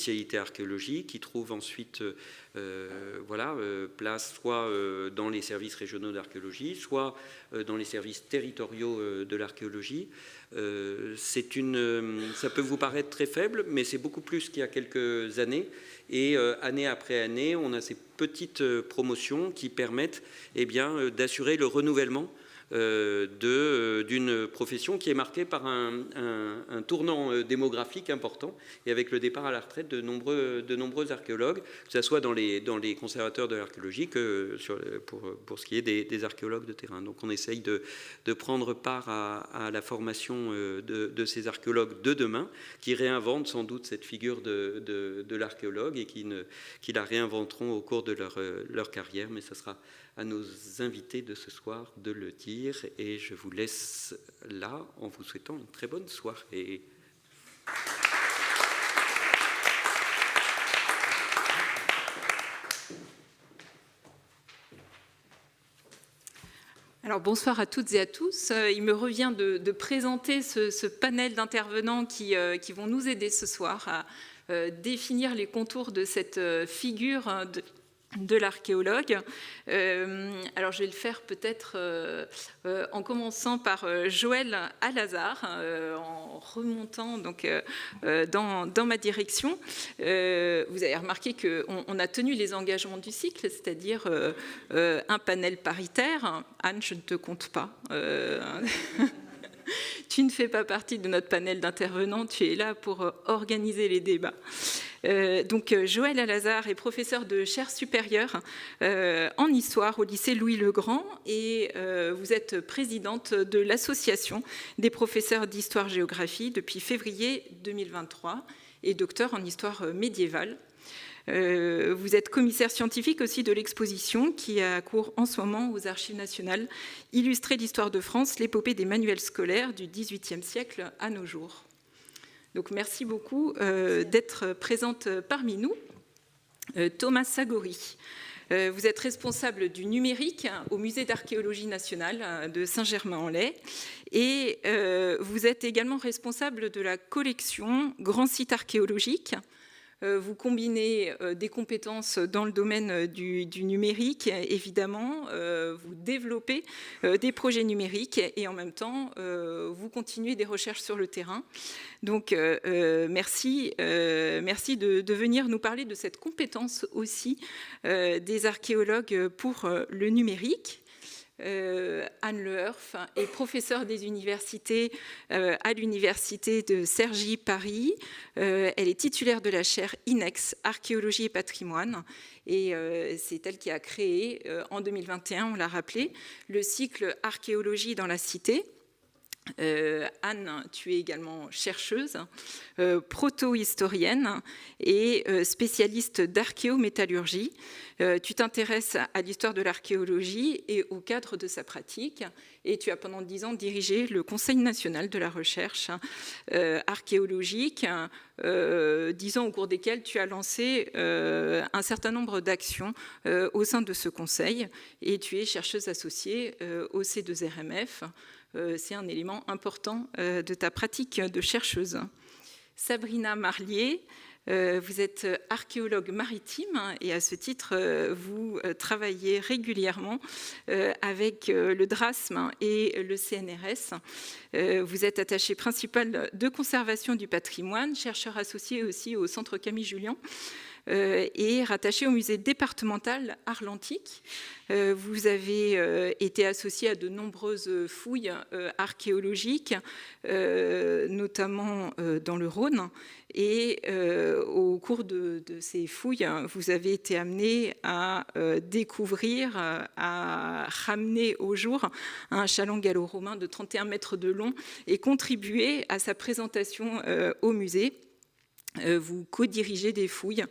spécialité archéologie qui trouve ensuite place soit dans les services régionaux d'archéologie, soit dans les services territoriaux de l'archéologie. Ça peut vous paraître très faible, mais c'est beaucoup plus qu'il y a quelques années. Et année après année, on a ces petites promotions qui permettent d'assurer le renouvellement d'une profession qui est marquée par un tournant démographique important, et avec le départ à la retraite de nombreux archéologues, que ce soit dans les conservateurs de l'archéologie que pour ce qui est des archéologues de terrain. Donc on essaye de prendre part à la formation de ces archéologues de demain, qui réinventent sans doute cette figure de l'archéologue et qui la réinventeront au cours de leur carrière, mais ça sera à nos invités de ce soir de le dire, et je vous laisse là en vous souhaitant une très bonne soirée. Alors bonsoir à toutes et à tous. Il me revient de présenter ce panel d'intervenants qui vont nous aider ce soir à définir les contours de cette figure de l'archéologue. Alors je vais le faire peut-être en commençant par Joël Alazard, en remontant donc dans ma direction. Vous avez remarqué qu'on a tenu les engagements du cycle, c'est-à-dire un panel paritaire. Anne, je ne te compte pas. Tu ne fais pas partie de notre panel d'intervenants, tu es là pour organiser les débats. Donc Joël Alazard est professeur de chaire supérieure en histoire au lycée Louis-le-Grand, et vous êtes présidente de l'association des professeurs d'histoire-géographie depuis février 2023 et docteur en histoire médiévale. Vous êtes commissaire scientifique aussi de l'exposition qui a cours en ce moment aux Archives nationales, Illustré d'histoire de France, l'épopée des manuels scolaires du XVIIIe siècle à nos jours. Donc merci beaucoup d'être présente parmi nous. Thomas Sagory, vous êtes responsable du numérique au Musée d'archéologie nationale de Saint-Germain-en-Laye, et vous êtes également responsable de la collection Grand Site archéologique. Vous combinez des compétences dans le domaine du numérique, évidemment, vous développez des projets numériques et en même temps, vous continuez des recherches sur le terrain. Donc, merci de venir nous parler de cette compétence aussi des archéologues pour le numérique. Anne Leherf est professeure des universités à l'université de Cergy-Paris. Elle est titulaire de la chaire INEX, Archéologie et patrimoine. Et c'est elle qui a créé, en 2021, on l'a rappelé, le cycle Archéologie dans la cité. Anne, tu es également chercheuse, proto-historienne et spécialiste d'archéométallurgie. Tu t'intéresses à l'histoire de l'archéologie et au cadre de sa pratique, et tu as pendant 10 ans dirigé le Conseil national de la recherche archéologique, 10 ans au cours desquels tu as lancé un certain nombre d'actions au sein de ce conseil, et tu es chercheuse associée au C2RMF. C'est un élément important de ta pratique de chercheuse. Sabrina Marlier, vous êtes archéologue maritime et à ce titre, vous travaillez régulièrement avec le DRASM et le CNRS. Vous êtes attachée principale de conservation du patrimoine, chercheur associé aussi au Centre Camille Jullian, et rattaché au musée départemental Arlantique. Vous avez été associé à de nombreuses fouilles archéologiques, notamment dans le Rhône. Et au cours de ces fouilles, vous avez été amené à découvrir, à ramener au jour un chaland gallo-romain de 31 mètres de long et contribuer à sa présentation au musée. Vous co-dirigez des fouilles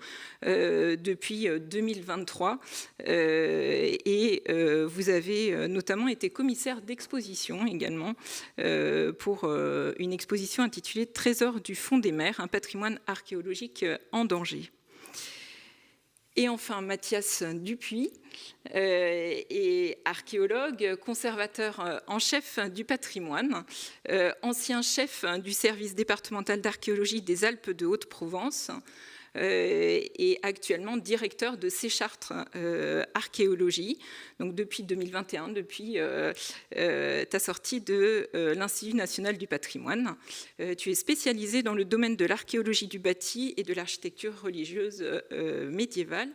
depuis 2023 et vous avez notamment été commissaire d'exposition également pour une exposition intitulée « Trésors du fond des mers, un patrimoine archéologique en danger ». Et enfin, Mathias Dupuis est archéologue, conservateur en chef du patrimoine, ancien chef du service départemental d'archéologie des Alpes de Haute-Provence, et actuellement directeur de Séchartres Archéologie, donc depuis 2021, depuis ta sortie de l'Institut national du patrimoine. Tu es spécialisé dans le domaine de l'archéologie du bâti et de l'architecture religieuse médiévale.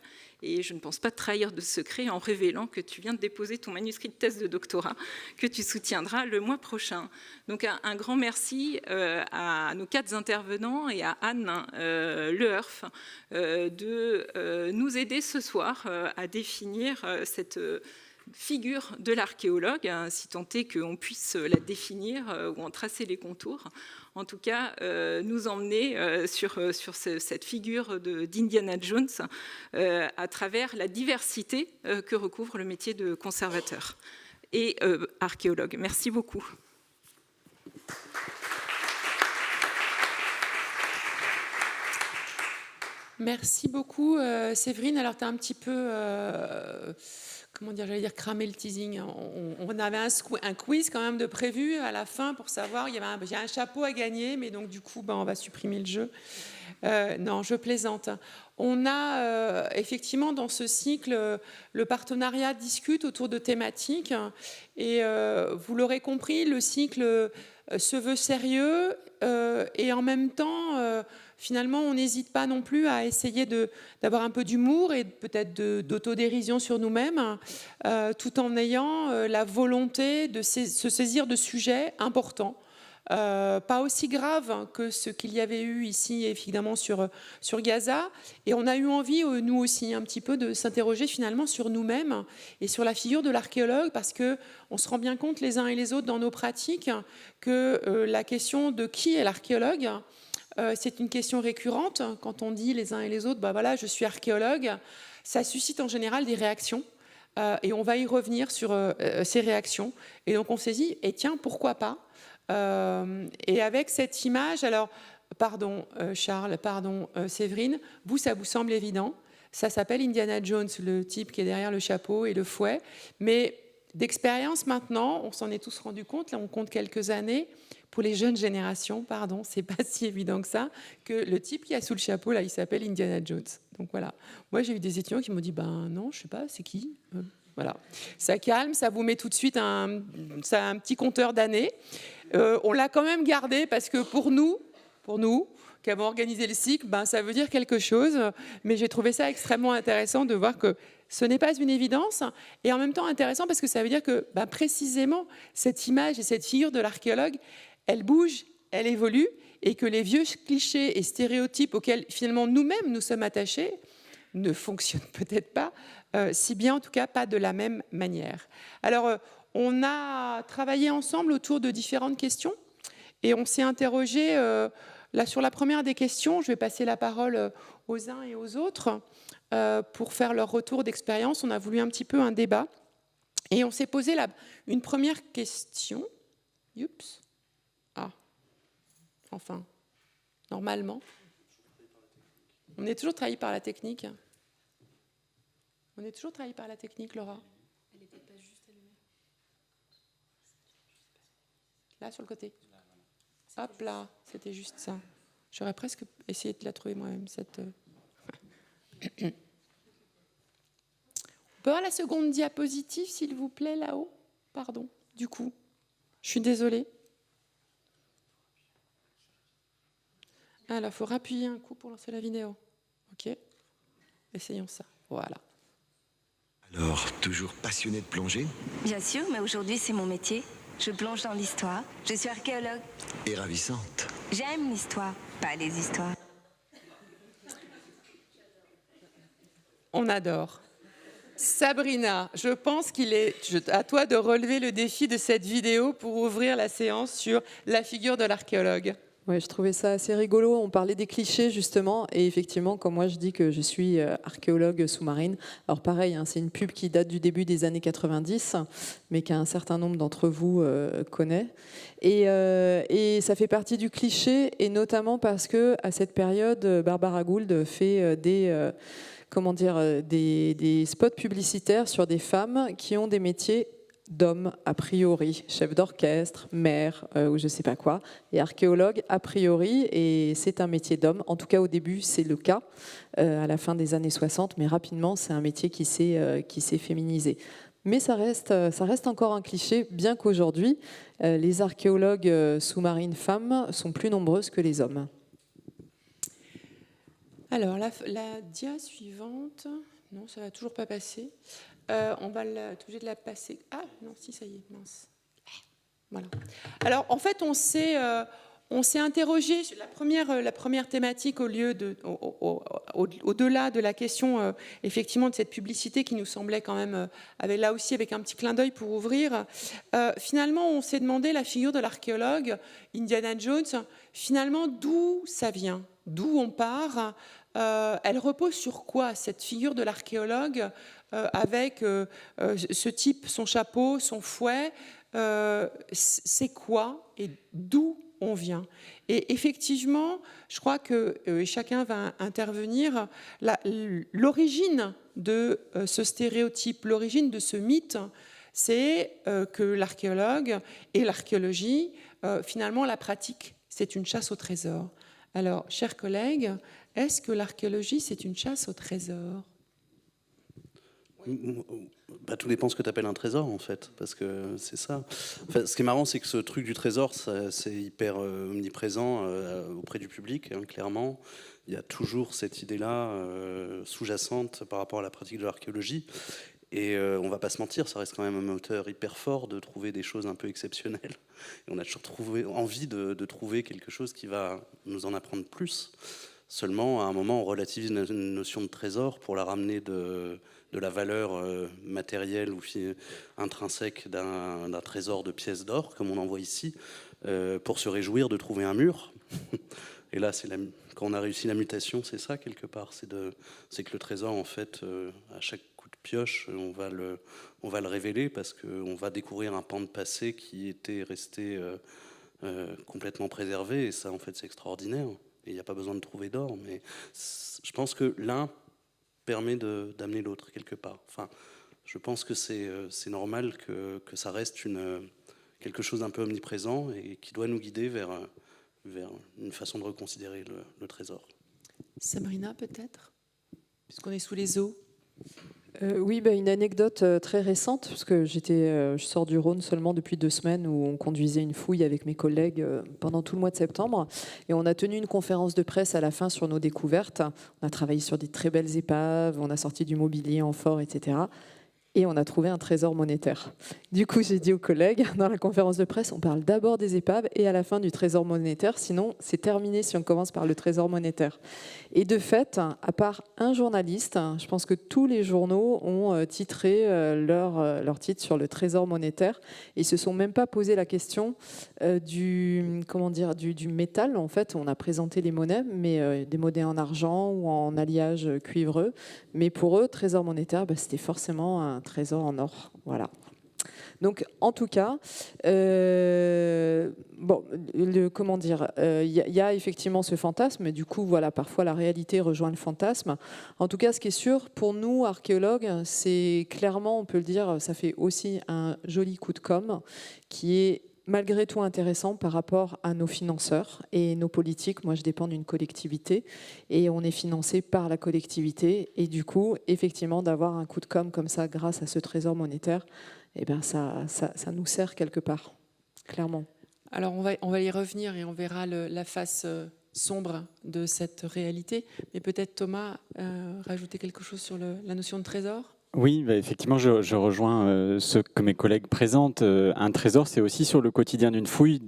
Et je ne pense pas trahir de secret en révélant que tu viens de déposer ton manuscrit de thèse de doctorat que tu soutiendras le mois prochain. Donc un grand merci à nos 4 intervenants et à Anne Leherf de nous aider ce soir à définir cette figure de l'archéologue, si tant est qu'on puisse la définir ou en tracer les contours. En tout cas, nous emmener sur cette figure d'Indiana Jones à travers la diversité que recouvre le métier de conservateur et archéologue. Merci beaucoup. Merci beaucoup, Séverine. Alors, tu as un petit peu... comment dire, j'allais dire cramer le teasing. On avait un quiz quand même de prévu à la fin pour savoir, j'ai un chapeau à gagner, mais donc du coup, on va supprimer le jeu. Non, je plaisante. On a effectivement dans ce cycle, le partenariat discute autour de thématiques et vous l'aurez compris, le cycle se veut sérieux et en même temps... Finalement, on n'hésite pas non plus à essayer d'avoir un peu d'humour et peut-être d'autodérision sur nous-mêmes, tout en ayant la volonté de se saisir de sujets importants, pas aussi graves que ce qu'il y avait eu ici, évidemment, sur Gaza. Et on a eu envie, nous aussi, un petit peu de s'interroger finalement sur nous-mêmes et sur la figure de l'archéologue, parce qu'on se rend bien compte les uns et les autres dans nos pratiques que la question de qui est l'archéologue, c'est une question récurrente. Quand on dit les uns et les autres, voilà, je suis archéologue, ça suscite en général des réactions. Et on va y revenir sur ces réactions. Et donc on s'est dit, tiens, pourquoi pas et avec cette image, alors, pardon Charles, pardon Séverine, ça vous semble évident. Ça s'appelle Indiana Jones, le type qui est derrière le chapeau et le fouet. Mais d'expérience maintenant, on s'en est tous rendu compte, là on compte quelques années, pour les jeunes générations, c'est pas si évident que ça, que le type qui a sous le chapeau, là, il s'appelle Indiana Jones. Donc voilà. Moi, j'ai eu des étudiants qui m'ont dit, non, je sais pas, c'est qui ? Voilà. Ça calme, ça vous met tout de suite un petit compteur d'années. On l'a quand même gardé parce que pour nous qui avons organisé le cycle, ça veut dire quelque chose. Mais j'ai trouvé ça extrêmement intéressant de voir que ce n'est pas une évidence et en même temps intéressant parce que ça veut dire que précisément cette image et cette figure de l'archéologue, elle bouge, elle évolue et que les vieux clichés et stéréotypes auxquels finalement nous-mêmes nous sommes attachés ne fonctionnent peut-être pas, si bien en tout cas pas de la même manière. Alors on a travaillé ensemble autour de différentes questions et on s'est interrogé là sur la première des questions. Je vais passer la parole aux uns et aux autres pour faire leur retour d'expérience. On a voulu un petit peu un débat et on s'est posé une première question. Oups. Enfin, normalement. On est toujours trahi par la technique. On est toujours trahi par la technique, Laura. Elle n'était pas juste allumée. Là, sur le côté. Hop là, c'était juste ça. J'aurais presque essayé de la trouver moi-même, cette... On peut avoir la seconde diapositive, s'il vous plaît, là-haut ? Pardon, du coup. Je suis désolée. Alors, il faut rappuyer un coup pour lancer la vidéo. OK. Essayons ça. Voilà. Alors, toujours passionné de plongée ? Bien sûr, mais aujourd'hui, c'est mon métier. Je plonge dans l'histoire. Je suis archéologue. Et ravissante. J'aime l'histoire, pas les histoires. On adore. Sabrina, je pense qu'il est à toi de relever le défi de cette vidéo pour ouvrir la séance sur la figure de l'archéologue. Ouais, je trouvais ça assez rigolo. On parlait des clichés, justement. Et effectivement, comme moi, je dis que je suis archéologue sous-marine. Alors pareil, c'est une pub qui date du début des années 90, mais qu'un certain nombre d'entre vous connaît. Et ça fait partie du cliché, et notamment parce qu'à cette période, Barbara Gould fait des spots publicitaires sur des femmes qui ont des métiers d'homme a priori, chef d'orchestre, maire ou je ne sais pas quoi, et archéologue a priori, et c'est un métier d'homme. En tout cas, au début, c'est le cas, à la fin des années 60, mais rapidement, c'est un métier qui s'est féminisé. Mais ça reste encore un cliché, bien qu'aujourd'hui, les archéologues sous-marines femmes sont plus nombreuses que les hommes. Alors, la dia suivante, non, ça ne va toujours pas passer. On va être obligé de la passer. Ah, non, si, ça y est, mince. Voilà. Alors, en fait, on s'est interrogé sur la première thématique au-delà de la question, effectivement, de cette publicité qui nous semblait quand même, là aussi avec un petit clin d'œil pour ouvrir. Finalement, on s'est demandé la figure de l'archéologue, Indiana Jones, finalement, d'où ça vient, d'où on part. Elle repose sur quoi, cette figure de l'archéologue, avec ce type, son chapeau, son fouet, c'est quoi et d'où on vient? Et effectivement, je crois que chacun va intervenir, l'origine de ce stéréotype, l'origine de ce mythe, c'est que l'archéologue et l'archéologie, finalement, la pratique, c'est une chasse au trésor. Alors, chers collègues, est-ce que l'archéologie, c'est une chasse au trésor? Bah, tout dépend ce que tu appelles un trésor, en fait, parce que c'est ça. Enfin, ce qui est marrant, c'est que ce truc du trésor, c'est hyper omniprésent auprès du public, hein, clairement. Il y a toujours cette idée-là sous-jacente par rapport à la pratique de l'archéologie. Et on va pas se mentir, ça reste quand même un moteur hyper fort de trouver des choses un peu exceptionnelles. Et on a toujours envie de trouver quelque chose qui va nous en apprendre plus. Seulement, à un moment, on relativise une notion de trésor pour la ramener de la valeur matérielle ou intrinsèque d'un trésor de pièces d'or, comme on en voit ici, pour se réjouir de trouver un mur. Et là, quand on a réussi la mutation, c'est ça, quelque part. C'est que le trésor, en fait, à chaque coup de pioche, on va le révéler parce qu'on va découvrir un pan de passé qui était resté complètement préservé. Et ça, en fait, c'est extraordinaire. Et il n'y a pas besoin de trouver d'or, mais je pense que l'un permet d'amener l'autre quelque part. Enfin, je pense que c'est normal que ça reste quelque chose d'un peu omniprésent et qui doit nous guider vers une façon de reconsidérer le trésor. Sabrina, peut-être, puisqu'on est sous les eaux. Oui, une anecdote très récente, parce que je sors du Rhône seulement depuis 2 semaines, où on conduisait une fouille avec mes collègues pendant tout le mois de septembre, et on a tenu une conférence de presse à la fin sur nos découvertes. On a travaillé sur des très belles épaves, on a sorti du mobilier en fort, etc. Et on a trouvé un trésor monétaire. Du coup, j'ai dit aux collègues, dans la conférence de presse, on parle d'abord des épaves et à la fin du trésor monétaire, sinon c'est terminé si on commence par le trésor monétaire. Et de fait, à part un journaliste, je pense que tous les journaux ont titré leur titre sur le trésor monétaire et ne se sont même pas posé la question du métal. En fait, on a présenté les monnaies, mais des monnaies en argent ou en alliage cuivreux. Mais pour eux, trésor monétaire, c'était forcément un trésor en or. Voilà. Donc, en tout cas, y a effectivement ce fantasme. Du coup, voilà, parfois la réalité rejoint le fantasme. En tout cas, ce qui est sûr pour nous, archéologues, c'est clairement, on peut le dire, ça fait aussi un joli coup de com' qui est malgré tout intéressant par rapport à nos financeurs et nos politiques. Moi, je dépends d'une collectivité et on est financé par la collectivité. Et du coup, effectivement, d'avoir un coup de com' comme ça grâce à ce trésor monétaire, ça nous sert quelque part, clairement. Alors, on va y revenir et on verra la face sombre de cette réalité. Mais peut-être, Thomas, rajouter quelque chose sur la notion de trésor ? Oui, effectivement, je rejoins ce que mes collègues présentent. Un trésor, c'est aussi sur le quotidien d'une fouille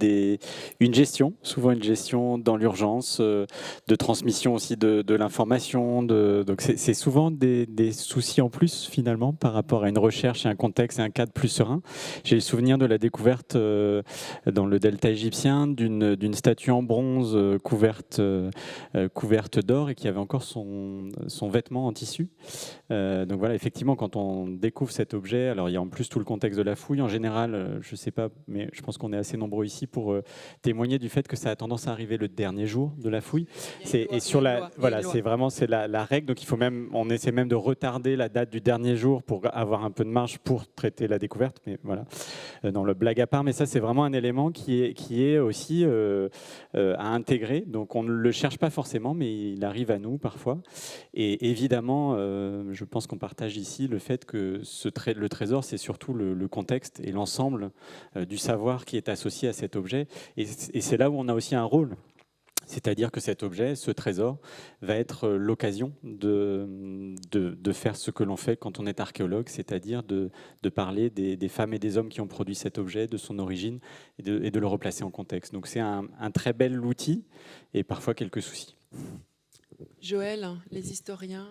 une gestion, souvent une gestion dans l'urgence, de transmission aussi de l'information. Donc c'est souvent des soucis en plus finalement par rapport à une recherche et un contexte et un cadre plus serein. J'ai le souvenir de la découverte dans le delta égyptien d'une statue en bronze couverte d'or et qui avait encore son vêtement en tissu. Donc voilà, effectivement, quand on découvre cet objet, alors il y a en plus tout le contexte de la fouille. En général, je ne sais pas, mais je pense qu'on est assez nombreux ici pour témoigner du fait que ça a tendance à arriver le dernier jour de la fouille. Et sur la, voilà, c'est vraiment la règle. Donc on essaie même de retarder la date du dernier jour pour avoir un peu de marge pour traiter la découverte. Mais voilà, dans le blague à part. Mais ça, c'est vraiment un élément qui est aussi à intégrer. Donc on ne le cherche pas forcément, mais il arrive à nous parfois. Et évidemment, je pense qu'on partage ici le fait que le trésor, c'est surtout le contexte et l'ensemble du savoir qui est associé à cet objet. Et c'est là où on a aussi un rôle. C'est-à-dire que cet objet, ce trésor, va être l'occasion de faire ce que l'on fait quand on est archéologue, c'est-à-dire de parler des femmes et des hommes qui ont produit cet objet, de son origine, et de le replacer en contexte. Donc c'est un très bel outil et parfois quelques soucis. Joël, les historiens.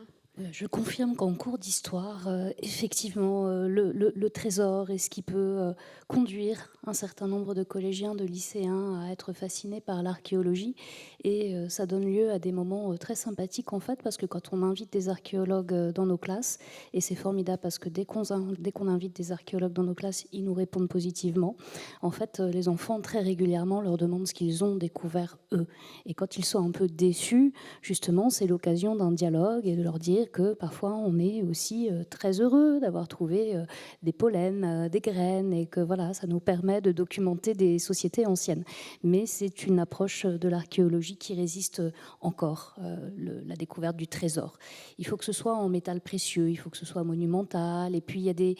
Je confirme qu'en cours d'histoire, effectivement, le trésor est ce qui peut conduire un certain nombre de collégiens, de lycéens à être fascinés par l'archéologie. Et ça donne lieu à des moments très sympathiques, en fait, parce que quand on invite des archéologues dans nos classes, et c'est formidable parce que dès qu'on invite des archéologues dans nos classes, ils nous répondent positivement. En fait, les enfants, très régulièrement, leur demandent ce qu'ils ont découvert eux. Et quand ils sont un peu déçus, justement, c'est l'occasion d'un dialogue et de leur dire que parfois on est aussi très heureux d'avoir trouvé des pollens, des graines, et que voilà, ça nous permet de documenter des sociétés anciennes. Mais c'est une approche de l'archéologie qui résiste encore, la découverte du trésor. Il faut que ce soit en métal précieux, il faut que ce soit monumental, et puis il y a des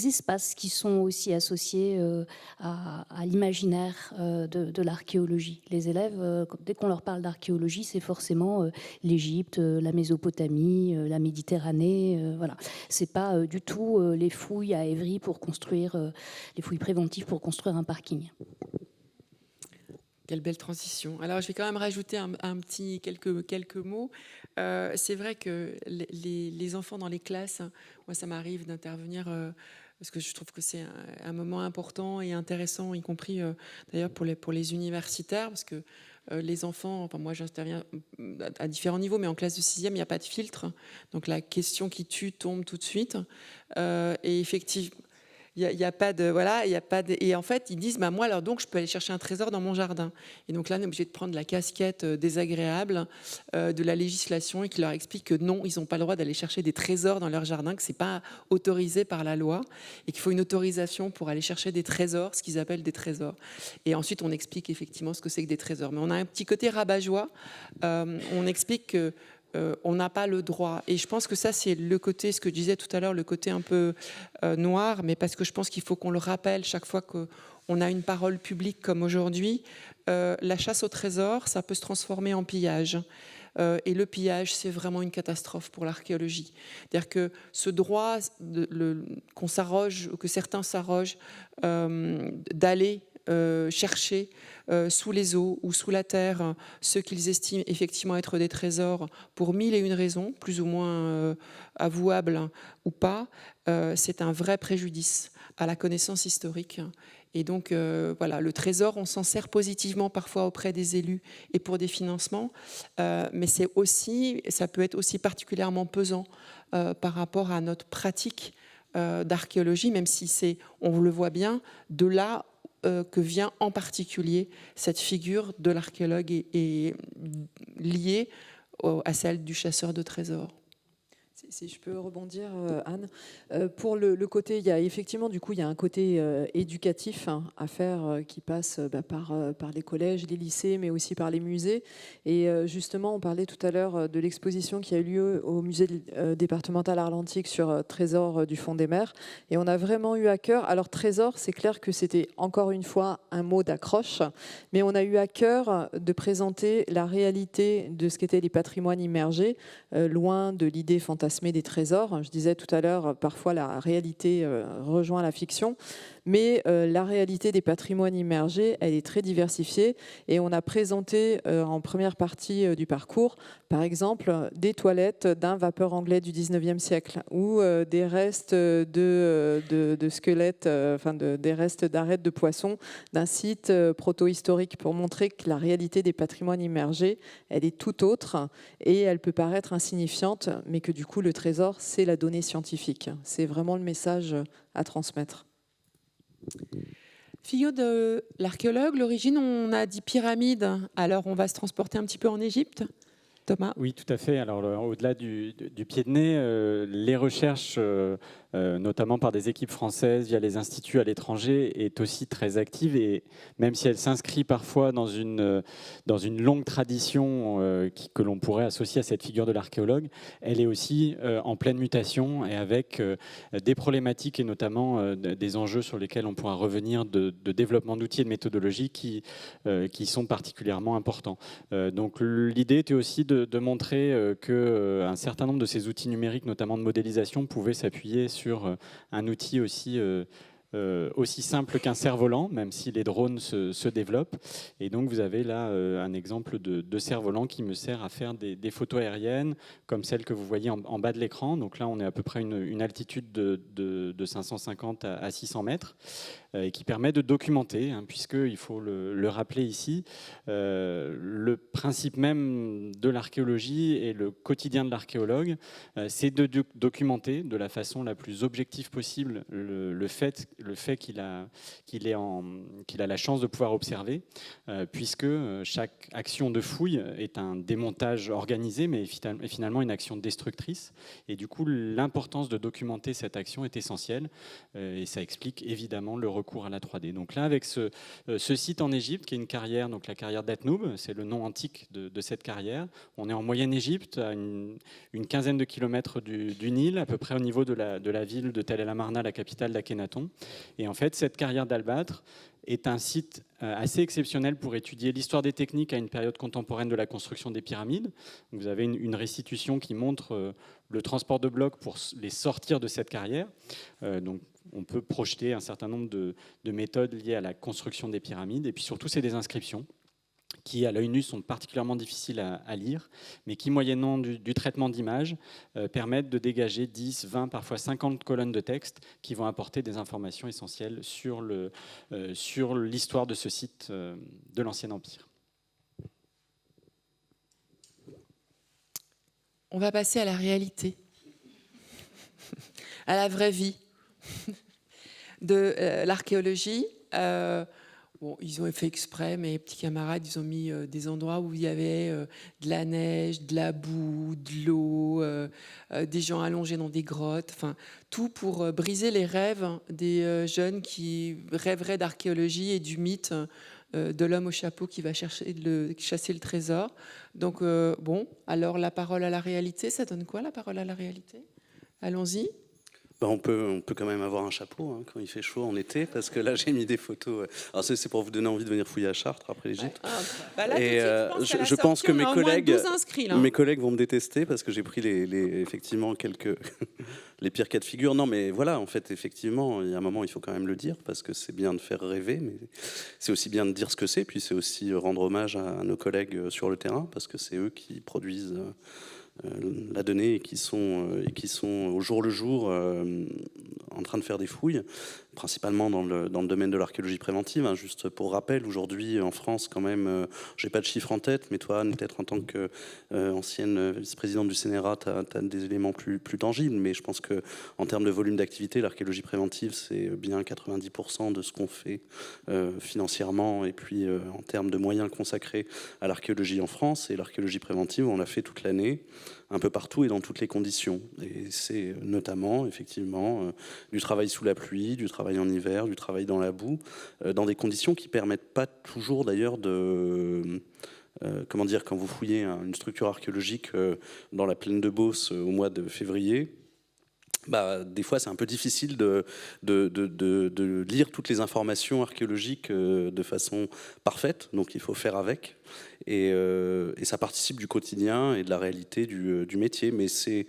espaces qui sont aussi associés à l'imaginaire de l'archéologie. Les élèves, dès qu'on leur parle d'archéologie, c'est forcément l'Égypte, la Mésopotamie, la Méditerranée, voilà. C'est pas du tout les fouilles à Évry pour construire, les fouilles préventives pour construire un parking. Quelle belle transition. Alors, je vais quand même rajouter quelques mots. C'est vrai que les enfants dans les classes, moi, ça m'arrive d'intervenir parce que je trouve que c'est un moment important et intéressant, y compris d'ailleurs pour les universitaires, parce que les enfants, enfin moi j'interviens à différents niveaux, mais en classe de 6e, il n'y a pas de filtre. Donc la question qui tue tombe tout de suite. Et effectivement, il n'y a pas de... Voilà, il y a pas de, et en fait, ils disent, bah, moi, alors donc, je peux aller chercher un trésor dans mon jardin. Et donc là, on est obligé de prendre la casquette désagréable de la législation et qui leur explique que non, ils n'ont pas le droit d'aller chercher des trésors dans leur jardin, que ce n'est pas autorisé par la loi et qu'il faut une autorisation pour aller chercher des trésors, ce qu'ils appellent des trésors. Et ensuite, on explique effectivement ce que c'est que des trésors. Mais on a un petit côté rabat-joie. On explique que on n'a pas le droit. Et je pense que ça, c'est le côté, ce que je disais tout à l'heure, le côté un peu noir, mais parce que je pense qu'il faut qu'on le rappelle chaque fois qu'on a une parole publique comme aujourd'hui. La chasse au trésor, ça peut se transformer en pillage. Et le pillage, c'est vraiment une catastrophe pour l'archéologie. C'est-à-dire que ce droit qu'on s'arroge, que certains s'arrogent, d'aller chercher sous les eaux ou sous la terre ce qu'ils estiment effectivement être des trésors pour 1001 raisons, plus ou moins avouables ou pas, c'est un vrai préjudice à la connaissance historique. Et donc, voilà, le trésor, on s'en sert positivement parfois auprès des élus et pour des financements, mais ça peut être aussi particulièrement pesant par rapport à notre pratique d'archéologie, même si on le voit bien, de là que vient en particulier cette figure de l'archéologue est liée à celle du chasseur de trésors. Si je peux rebondir, Anne, pour le côté, il y a effectivement, du coup, il y a un côté éducatif à faire qui passe par les collèges, les lycées, mais aussi par les musées. Et justement, on parlait tout à l'heure de l'exposition qui a eu lieu au musée départemental Arlantique sur Trésor du fond des mers. Et on a vraiment eu à cœur, alors trésor, c'est clair que c'était encore une fois un mot d'accroche, mais on a eu à cœur de présenter la réalité de ce qu'étaient les patrimoines immergés, loin de l'idée fantasmée des trésors. Je disais tout à l'heure, parfois la réalité rejoint la fiction, mais la réalité des patrimoines immergés, elle est très diversifiée et on a présenté en première partie du parcours, par exemple, des toilettes d'un vapeur anglais du 19e siècle ou des restes de squelettes, des restes d'arêtes de poissons d'un site proto-historique pour montrer que la réalité des patrimoines immergés, elle est tout autre et elle peut paraître insignifiante, mais que du coup, le trésor, c'est la donnée scientifique. C'est vraiment le message à transmettre. Figure de l'archéologue, l'origine, on a dit pyramide, alors on va se transporter un petit peu en Égypte. Thomas ? Oui, tout à fait. Alors, au-delà du pied de nez, les recherches, notamment par des équipes françaises via les instituts à l'étranger, est aussi très active. Et même si elle s'inscrit parfois dans une longue tradition que l'on pourrait associer à cette figure de l'archéologue, elle est aussi en pleine mutation et avec des problématiques et notamment des enjeux sur lesquels on pourra revenir de développement d'outils et de méthodologies qui sont particulièrement importants. Donc, l'idée était aussi de montrer qu'un certain nombre de ces outils numériques, notamment de modélisation, pouvaient s'appuyer sur un outil aussi simple qu'un cerf-volant, même si les drones se développent. Et donc vous avez là un exemple de cerf-volant qui me sert à faire des photos aériennes, comme celle que vous voyez en bas de l'écran. Donc là, on est à peu près une altitude de 550 à 600 mètres. Et qui permet de documenter, puisqu'il faut le rappeler ici, le principe même de l'archéologie et le quotidien de l'archéologue, c'est de documenter de la façon la plus objective possible le fait qu'il a la chance de pouvoir observer, puisque chaque action de fouille est un démontage organisé, mais finalement une action destructrice. Et du coup, l'importance de documenter cette action est essentielle, et ça explique évidemment le recours à la 3D. Donc là, avec ce site en Égypte, qui est une carrière, donc la carrière d'Atnoub, c'est le nom antique de cette carrière. On est en moyenne Égypte, à une quinzaine de kilomètres du Nil, à peu près au niveau de la ville de Tel El Amarna, la capitale d'Akhenaton. Et en fait, cette carrière d'Albâtre est un site assez exceptionnel pour étudier l'histoire des techniques à une période contemporaine de la construction des pyramides. Vous avez une restitution qui montre le transport de blocs pour les sortir de cette carrière. Donc, on peut projeter un certain nombre de méthodes liées à la construction des pyramides. Et puis surtout, c'est des inscriptions qui, à l'œil nu, sont particulièrement difficiles à lire, mais qui, moyennant du traitement d'images, permettent de dégager 10, 20, parfois 50 colonnes de texte qui vont apporter des informations essentielles sur l'histoire de ce site de l'Ancien Empire. On va passer à la réalité, à la vraie vie de l'archéologie. Bon, ils ont fait exprès, mes petits camarades, ils ont mis des endroits où il y avait de la neige, de la boue, de l'eau, des gens allongés dans des grottes, enfin tout pour briser les rêves des jeunes qui rêveraient d'archéologie et du mythe de l'homme au chapeau qui va chasser le trésor. Donc bon, alors la parole à la réalité, ça donne quoi la parole à la réalité ? Allons-y. On peut quand même avoir un chapeau quand il fait chaud en été, parce que là j'ai mis des photos. Alors c'est pour vous donner envie de venir fouiller à Chartres après l'Égypte. Et je pense que mes collègues vont me détester parce que j'ai pris effectivement les pires cas de figure. Non, mais voilà, en fait, effectivement, il y a un moment, il faut quand même le dire parce que c'est bien de faire rêver, mais c'est aussi bien de dire ce que c'est, puis c'est aussi rendre hommage à nos collègues sur le terrain parce que c'est eux qui produisent la donnée et qui sont au jour le jour en train de faire des fouilles, principalement dans le domaine de l'archéologie préventive. Juste pour rappel, aujourd'hui en France, quand même, j'ai pas de chiffres en tête, mais toi, Anne, peut-être en tant qu'ancienne vice-présidente du CNRA, tu as des éléments plus tangibles, mais je pense qu'en termes de volume d'activité, l'archéologie préventive, c'est bien 90% de ce qu'on fait financièrement, et puis en termes de moyens consacrés à l'archéologie en France. Et l'archéologie préventive, on l'a fait toute l'année, un peu partout et dans toutes les conditions. Et c'est notamment, effectivement, du travail sous la pluie, du travail en hiver, du travail dans la boue, dans des conditions qui ne permettent pas toujours d'ailleurs de... comment dire, quand vous fouillez une structure archéologique dans la plaine de Beauce au mois de février, des fois c'est un peu difficile de lire toutes les informations archéologiques de façon parfaite, donc il faut faire avec, et ça participe du quotidien et de la réalité du métier, mais c'est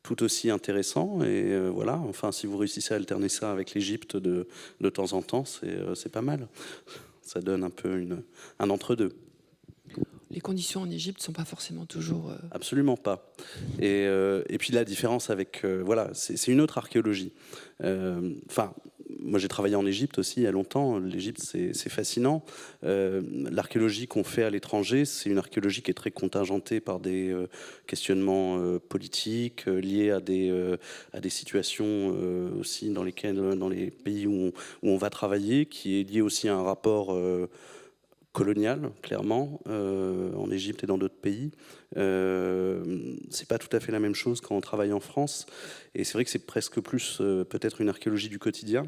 tout aussi intéressant, et voilà, enfin si vous réussissez à alterner ça avec l'Égypte de temps en temps, c'est pas mal, ça donne un peu un entre-deux. Les conditions en Égypte ne sont pas forcément toujours... Absolument pas. Et puis la différence avec... voilà, c'est une autre archéologie. Enfin, moi, j'ai travaillé en Égypte aussi il y a longtemps. L'Égypte, c'est fascinant. L'archéologie qu'on fait à l'étranger, c'est une archéologie qui est très contingentée par des questionnements politiques liés à des situations aussi dans les pays où on va travailler, qui est lié aussi à un rapport colonial, clairement, en Égypte et dans d'autres pays. C'est pas tout à fait la même chose quand on travaille en France. Et c'est vrai que c'est presque plus peut-être une archéologie du quotidien,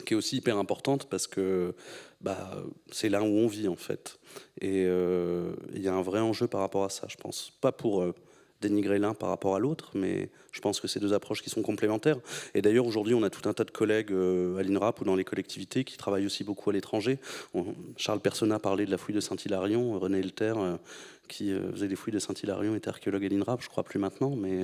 qui est aussi hyper importante parce que c'est là où on vit, en fait. Et il y a un vrai enjeu par rapport à ça, je pense. Pas pour dénigrer l'un par rapport à l'autre, mais je pense que c'est deux approches qui sont complémentaires. Et d'ailleurs, aujourd'hui, on a tout un tas de collègues à l'INRAP ou dans les collectivités qui travaillent aussi beaucoup à l'étranger. Charles Personnat parlait de la fouille de Saint-Hilarion, René Elter, qui faisait des fouilles de Saint-Hilarion, était archéologue à l'INRAP, je crois plus maintenant, mais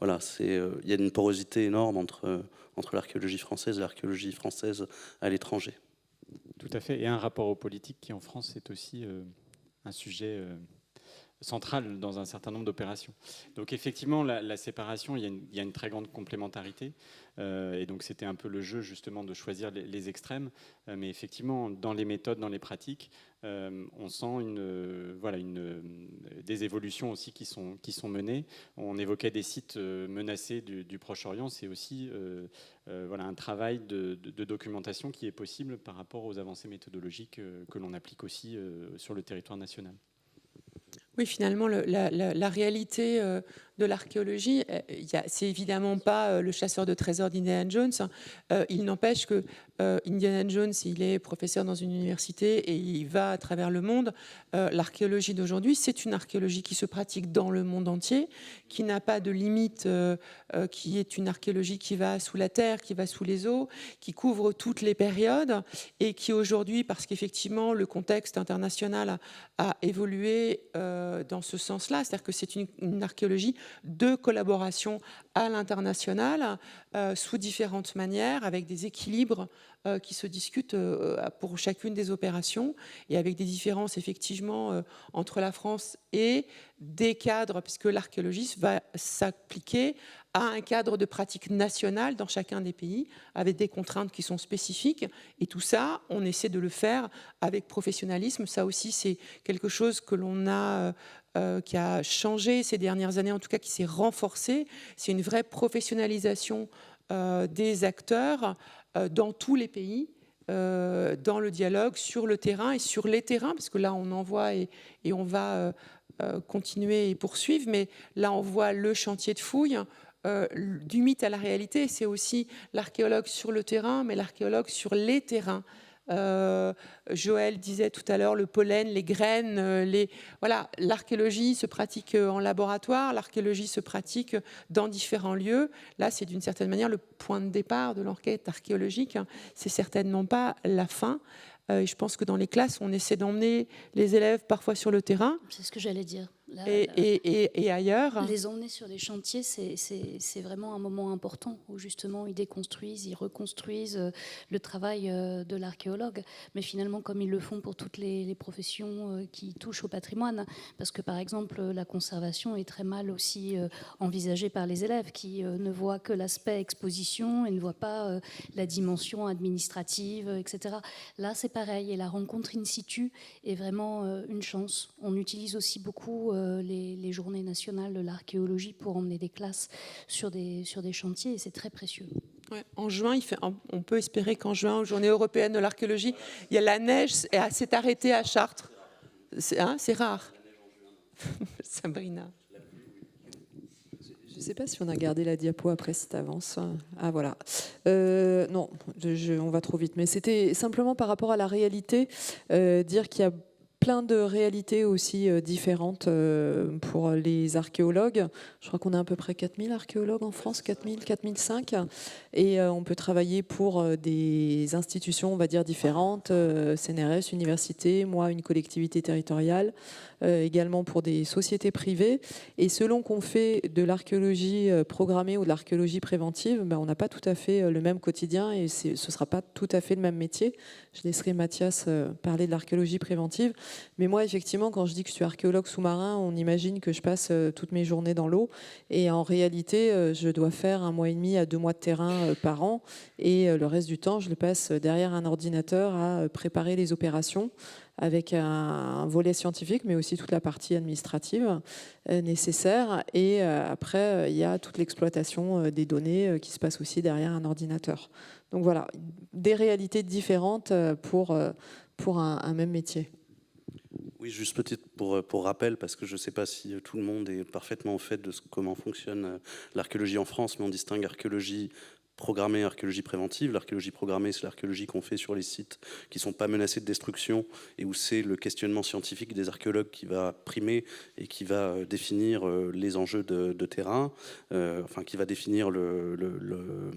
voilà, il y a une porosité énorme entre l'archéologie française et l'archéologie française à l'étranger. Tout à fait, et un rapport aux politiques qui, en France, est aussi un sujet centrale dans un certain nombre d'opérations. Donc effectivement, la séparation, il y a une très grande complémentarité. Et donc c'était un peu le jeu justement de choisir les extrêmes. Mais effectivement, dans les méthodes, dans les pratiques, on sent des évolutions aussi qui sont menées. On évoquait des sites menacés du Proche-Orient. C'est aussi un travail de documentation qui est possible par rapport aux avancées méthodologiques que l'on applique aussi sur le territoire national. Oui, finalement, la réalité de l'archéologie, c'est évidemment pas le chasseur de trésors d'Indiana Jones. Il n'empêche que Indiana Jones, il est professeur dans une université et il va à travers le monde. L'archéologie d'aujourd'hui, c'est une archéologie qui se pratique dans le monde entier, qui n'a pas de limite, qui est une archéologie qui va sous la terre, qui va sous les eaux, qui couvre toutes les périodes et qui aujourd'hui, parce qu'effectivement le contexte international a évolué dans ce sens-là, c'est-à-dire que c'est une archéologie de collaboration à l'international sous différentes manières, avec des équilibres qui se discutent pour chacune des opérations et avec des différences effectivement entre la France et des cadres, puisque l'archéologie va s'appliquer à un cadre de pratique nationale dans chacun des pays, avec des contraintes qui sont spécifiques. Et tout ça, on essaie de le faire avec professionnalisme. Ça aussi, c'est quelque chose que l'on a... qui a changé ces dernières années, en tout cas qui s'est renforcé. C'est une vraie professionnalisation des acteurs dans tous les pays, dans le dialogue, sur le terrain et sur les terrains, parce que là on envoie et on va continuer et poursuivre, mais là on voit le chantier de fouille. Du mythe à la réalité, c'est aussi l'archéologue sur le terrain, mais l'archéologue sur les terrains. Joël disait tout à l'heure le pollen, les graines, l'archéologie se pratique en laboratoire, l'archéologie se pratique dans différents lieux. Là, c'est d'une certaine manière le point de départ de l'enquête archéologique. C'est certainement pas la fin. Je pense que dans les classes, on essaie d'emmener les élèves parfois sur le terrain. C'est ce que j'allais dire. Là, et ailleurs. Les emmener sur les chantiers, c'est vraiment un moment important où justement ils déconstruisent, ils reconstruisent le travail de l'archéologue. Mais finalement, comme ils le font pour toutes les professions qui touchent au patrimoine, parce que par exemple, la conservation est très mal aussi envisagée par les élèves qui ne voient que l'aspect exposition et ne voient pas la dimension administrative, etc. Là, c'est pareil. Et la rencontre in situ est vraiment une chance. On utilise aussi beaucoup les journées nationales de l'archéologie pour emmener des classes sur des chantiers et c'est très précieux. Ouais, en juin, on peut espérer qu'en juin, aux Journées européennes de l'archéologie, il y a la neige s'est arrêtée à Chartres. C'est rare. Sabrina. Je ne sais pas si on a gardé la diapo après si tu avances. Ah voilà. Non, on va trop vite. Mais c'était simplement par rapport à la réalité, dire qu'il y a plein de réalités aussi différentes pour les archéologues. Je crois qu'on a à peu près 4000 archéologues en France, 4000, 4005. Et on peut travailler pour des institutions, on va dire, différentes, CNRS, université, moi, une collectivité territoriale, également pour des sociétés privées. Et selon qu'on fait de l'archéologie programmée ou de l'archéologie préventive, on n'a pas tout à fait le même quotidien et ce ne sera pas tout à fait le même métier. Je laisserai Mathias parler de l'archéologie préventive. Mais moi, effectivement, quand je dis que je suis archéologue sous-marin, on imagine que je passe toutes mes journées dans l'eau. Et en réalité, je dois faire 1 mois et demi à 2 mois de terrain par an. Et le reste du temps, je le passe derrière un ordinateur à préparer les opérations avec un volet scientifique, mais aussi toute la partie administrative nécessaire. Et après, il y a toute l'exploitation des données qui se passe aussi derrière un ordinateur. Donc voilà, des réalités différentes pour un même métier. Oui, juste peut-être pour rappel, parce que je ne sais pas si tout le monde est parfaitement au fait de comment fonctionne l'archéologie en France, mais on distingue archéologie programmée, archéologie préventive. L'archéologie programmée, c'est l'archéologie qu'on fait sur les sites qui ne sont pas menacés de destruction et où c'est le questionnement scientifique des archéologues qui va primer et qui va définir les enjeux de terrain, enfin qui va définir le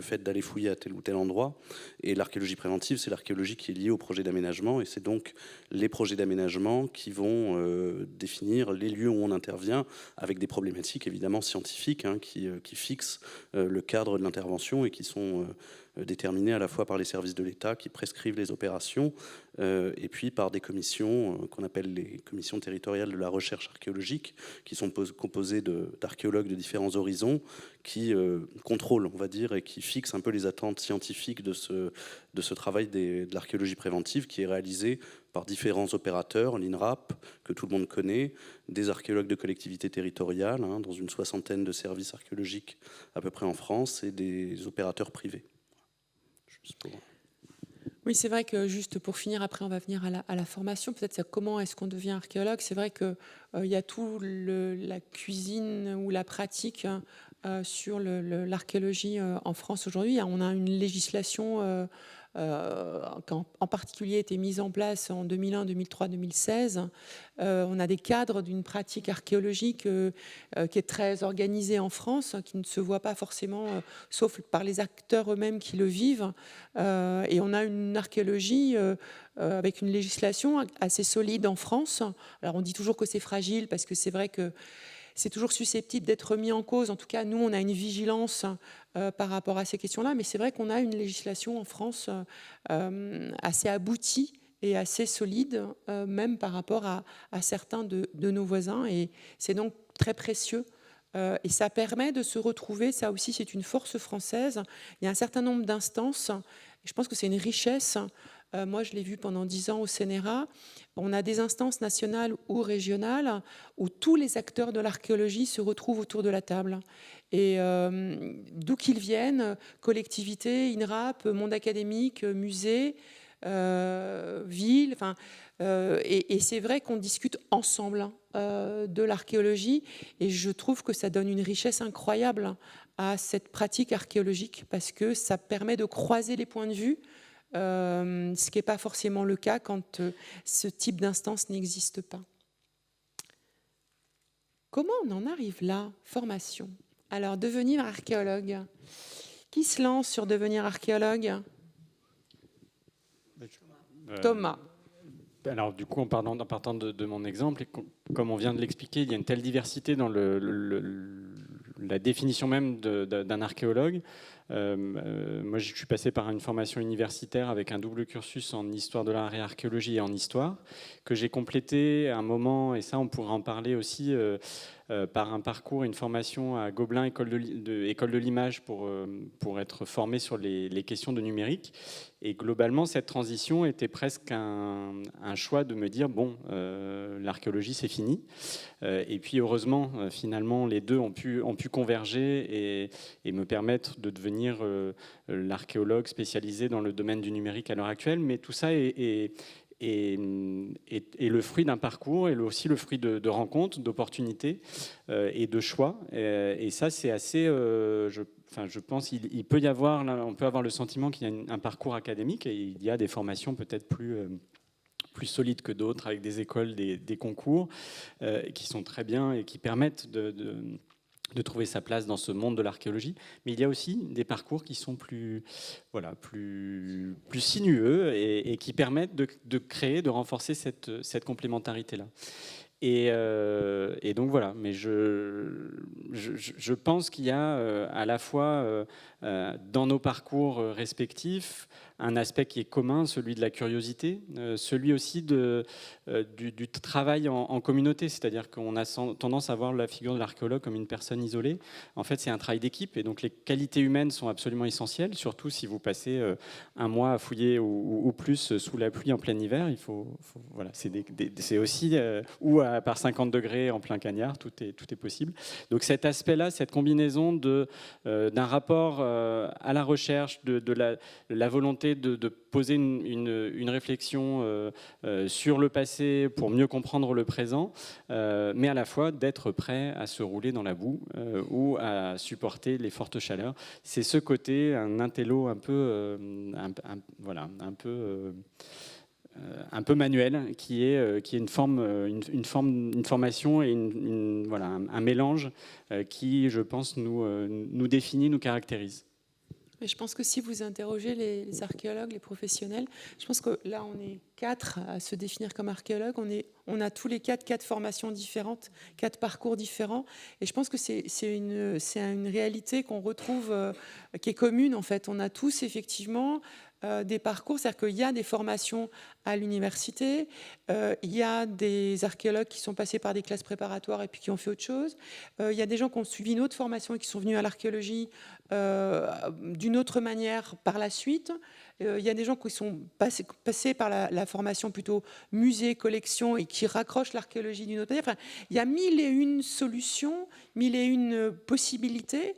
fait d'aller fouiller à tel ou tel endroit. Et l'archéologie préventive, c'est l'archéologie qui est liée au projet d'aménagement et c'est donc les projets d'aménagement qui vont définir les lieux où on intervient avec des problématiques évidemment scientifiques qui fixent le cadre de l'intervention et qui sont déterminés à la fois par les services de l'État qui prescrivent les opérations et puis par des commissions qu'on appelle les commissions territoriales de la recherche archéologique qui sont composées d'archéologues de différents horizons qui contrôlent, on va dire, et qui fixent un peu les attentes scientifiques de ce travail de l'archéologie préventive qui est réalisé par différents opérateurs, l'INRAP, que tout le monde connaît, des archéologues de collectivités territoriales, dans une 60aine de services archéologiques à peu près en France, et des opérateurs privés. Oui, c'est vrai que juste pour finir, après on va venir à la formation, peut-être ça, comment est-ce qu'on devient archéologue. C'est vrai qu'il y a tout la cuisine ou la pratique sur l'archéologie en France aujourd'hui. On a une législation qui en particulier a été mise en place en 2001, 2003, 2016. On a des cadres d'une pratique archéologique qui est très organisée en France, qui ne se voit pas forcément, sauf par les acteurs eux-mêmes qui le vivent. Et on a une archéologie avec une législation assez solide en France. Alors on dit toujours que c'est fragile, parce que c'est vrai que c'est toujours susceptible d'être mis en cause. En tout cas, nous, on a une vigilance par rapport à ces questions-là, mais c'est vrai qu'on a une législation en France assez aboutie et assez solide, même par rapport à certains de nos voisins, et c'est donc très précieux. Et ça permet de se retrouver, ça aussi c'est une force française. Il y a un certain nombre d'instances, et je pense que c'est une richesse. Moi, je l'ai vu pendant 10 ans au CNRA. On a des instances nationales ou régionales où tous les acteurs de l'archéologie se retrouvent autour de la table. Et d'où qu'ils viennent, collectivités, INRAP, monde académique, musée, ville, enfin, et c'est vrai qu'on discute ensemble de l'archéologie, et je trouve que ça donne une richesse incroyable à cette pratique archéologique, parce que ça permet de croiser les points de vue, ce qui n'est pas forcément le cas quand ce type d'instance n'existe pas. Comment on en arrive là? Formation. Alors, devenir archéologue. Qui se lance sur devenir archéologue? Thomas. Alors, du coup, en partant de mon exemple, et comme on vient de l'expliquer, il y a une telle diversité dans la définition même d'un archéologue. Moi, je suis passé par une formation universitaire avec un double cursus en histoire de l'art et archéologie et en histoire, que j'ai complété à un moment, et ça, on pourra en parler aussi, par un parcours, une formation à Gobelin, école de l'image, pour être formé sur les questions de numérique. Et globalement, cette transition était presque un choix de me dire, bon, l'archéologie, c'est fini. Et puis, heureusement, finalement, les deux ont pu converger et me permettre de devenir l'archéologue spécialisé dans le domaine du numérique à l'heure actuelle. Mais tout ça est le fruit d'un parcours, et aussi le fruit de rencontres, d'opportunités et de choix. Et ça, c'est assez... je pense qu'il peut y avoir, là, on peut avoir le sentiment qu'il y a un parcours académique, et il y a des formations peut-être plus solides que d'autres, avec des écoles, des concours, qui sont très bien et qui permettent de trouver sa place dans ce monde de l'archéologie. Mais il y a aussi des parcours qui sont plus sinueux et qui permettent de créer, de renforcer cette complémentarité-là. Et donc voilà, mais je pense qu'il y a à la fois dans nos parcours respectifs un aspect qui est commun, celui de la curiosité, celui aussi du travail en communauté, c'est-à-dire qu'on a tendance à voir la figure de l'archéologue comme une personne isolée. En fait, c'est un travail d'équipe, et donc les qualités humaines sont absolument essentielles, surtout si vous passez un mois à fouiller ou plus sous la pluie en plein hiver. Voilà, c'est aussi ou par 50 degrés en plein cagnard, tout est possible. Donc cet aspect-là, cette combinaison d'un rapport à la recherche, de la volonté de poser une réflexion sur le passé pour mieux comprendre le présent, mais à la fois d'être prêt à se rouler dans la boue ou à supporter les fortes chaleurs. C'est ce côté, un intello un peu manuel, qui est une formation et un mélange qui, je pense, nous définit, nous caractérise. Mais je pense que si vous interrogez les archéologues, les professionnels, je pense que là, on est 4 à se définir comme archéologues. On a tous les 4 formations différentes, 4 parcours différents. Et je pense que c'est une réalité qu'on retrouve, qui est commune, en fait. On a tous, effectivement, des parcours, c'est-à-dire qu'il y a des formations à l'université, il y a des archéologues qui sont passés par des classes préparatoires et puis qui ont fait autre chose, il y a des gens qui ont suivi une autre formation et qui sont venus à l'archéologie d'une autre manière par la suite, il y a des gens qui sont passés par la formation plutôt musée, collection et qui raccrochent l'archéologie d'une autre manière. Enfin, il y a 1001 solutions, 1001 possibilités.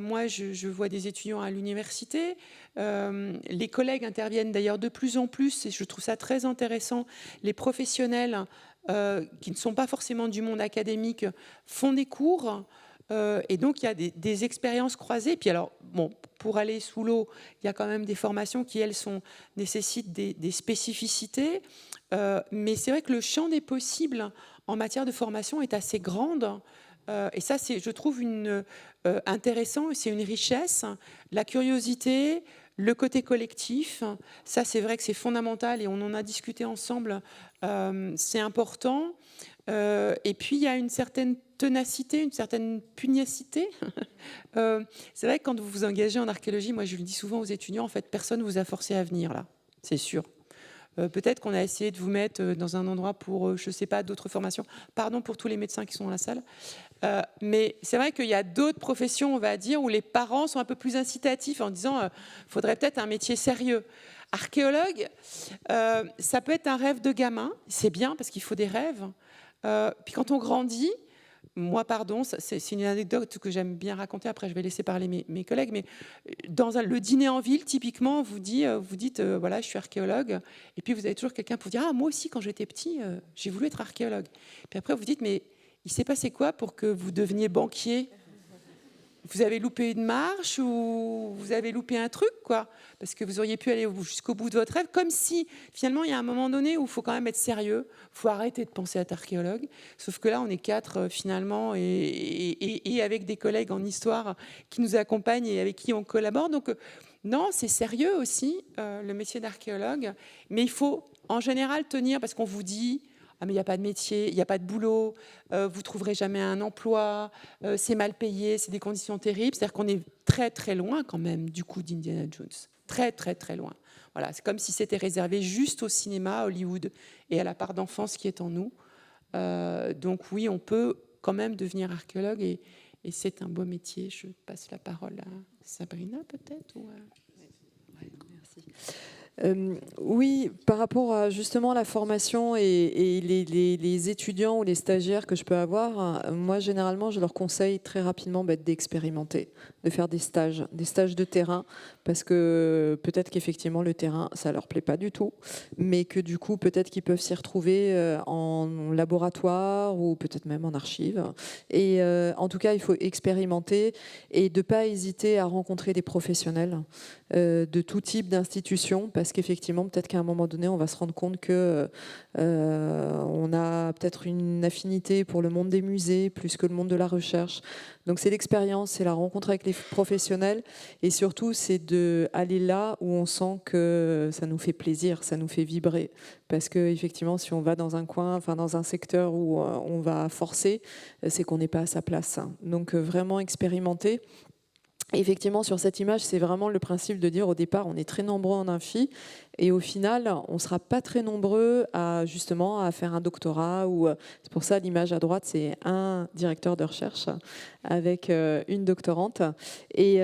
Moi, je vois des étudiants à l'université. Les collègues interviennent d'ailleurs de plus en plus, et je trouve ça très intéressant. Les professionnels qui ne sont pas forcément du monde académique font des cours. Et donc, il y a des expériences croisées. Puis alors, bon, pour aller sous l'eau, il y a quand même des formations qui, elles, nécessitent des spécificités. Mais c'est vrai que le champ des possibles en matière de formation est assez grand. Et ça, je trouve intéressant, c'est une richesse. La curiosité, le côté collectif, ça, c'est vrai que c'est fondamental et on en a discuté ensemble. C'est important. Et puis, il y a une certaine ténacité, une certaine pugnacité. C'est vrai que quand vous vous engagez en archéologie, moi, je le dis souvent aux étudiants, en fait, personne ne vous a forcé à venir là, c'est sûr. Peut-être qu'on a essayé de vous mettre dans un endroit pour, je ne sais pas, d'autres formations. Pardon pour tous les médecins qui sont dans la salle. Mais c'est vrai qu'il y a d'autres professions, on va dire, où les parents sont un peu plus incitatifs en disant il faudrait peut-être un métier sérieux. Archéologue, ça peut être un rêve de gamin. C'est bien parce qu'il faut des rêves. Puis quand on grandit, moi, pardon, c'est une anecdote que j'aime bien raconter. Après, je vais laisser parler mes collègues. Mais dans le dîner en ville, typiquement, vous dites, voilà, je suis archéologue. Et puis, vous avez toujours quelqu'un pour dire, ah, moi aussi, quand j'étais petit, j'ai voulu être archéologue. Puis après, vous dites, mais il s'est passé quoi pour que vous deveniez banquier ? Vous avez loupé une marche ou vous avez loupé un truc, quoi, parce que vous auriez pu aller jusqu'au bout de votre rêve, comme si, finalement, il y a un moment donné où il faut quand même être sérieux, il faut arrêter de penser à être archéologue, sauf que là, on est 4, finalement, et avec des collègues en histoire qui nous accompagnent et avec qui on collabore, donc non, c'est sérieux aussi, le métier d'archéologue, mais il faut, en général, tenir, parce qu'on vous dit... Ah, mais il n'y a pas de métier, il n'y a pas de boulot, vous ne trouverez jamais un emploi, c'est mal payé, c'est des conditions terribles. C'est-à-dire qu'on est très, très loin quand même du coup d'Indiana Jones. Très, très, très loin. Voilà, c'est comme si c'était réservé juste au cinéma, à Hollywood, et à la part d'enfance qui est en nous. Donc oui, on peut quand même devenir archéologue, et c'est un beau métier. Je passe la parole à Sabrina, peut-être ou Ouais, merci. Oui, par rapport à justement la formation et les étudiants ou les stagiaires que je peux avoir, moi généralement je leur conseille très rapidement d'expérimenter, de faire des stages de terrain, parce que peut-être qu'effectivement le terrain ça leur plaît pas du tout, mais que du coup peut-être qu'ils peuvent s'y retrouver en laboratoire ou peut-être même en archive. Et en tout cas il faut expérimenter et de pas hésiter à rencontrer des professionnels de tout type d'institutions, parce parce qu'effectivement, peut-être qu'à un moment donné, on va se rendre compte que on a peut-être une affinité pour le monde des musées plus que le monde de la recherche. Donc c'est l'expérience, c'est la rencontre avec les professionnels, et surtout c'est d'aller là où on sent que ça nous fait plaisir, ça nous fait vibrer. Parce que effectivement, si on va dans un coin, enfin dans un secteur où on va forcer, c'est qu'on n'est pas à sa place. Donc vraiment expérimenter. Et effectivement, sur cette image, c'est vraiment le principe de dire au départ, on est très nombreux en amphi, et au final, on ne sera pas très nombreux justement à faire un doctorat. C'est pour ça, l'image à droite, c'est un directeur de recherche avec une doctorante. Et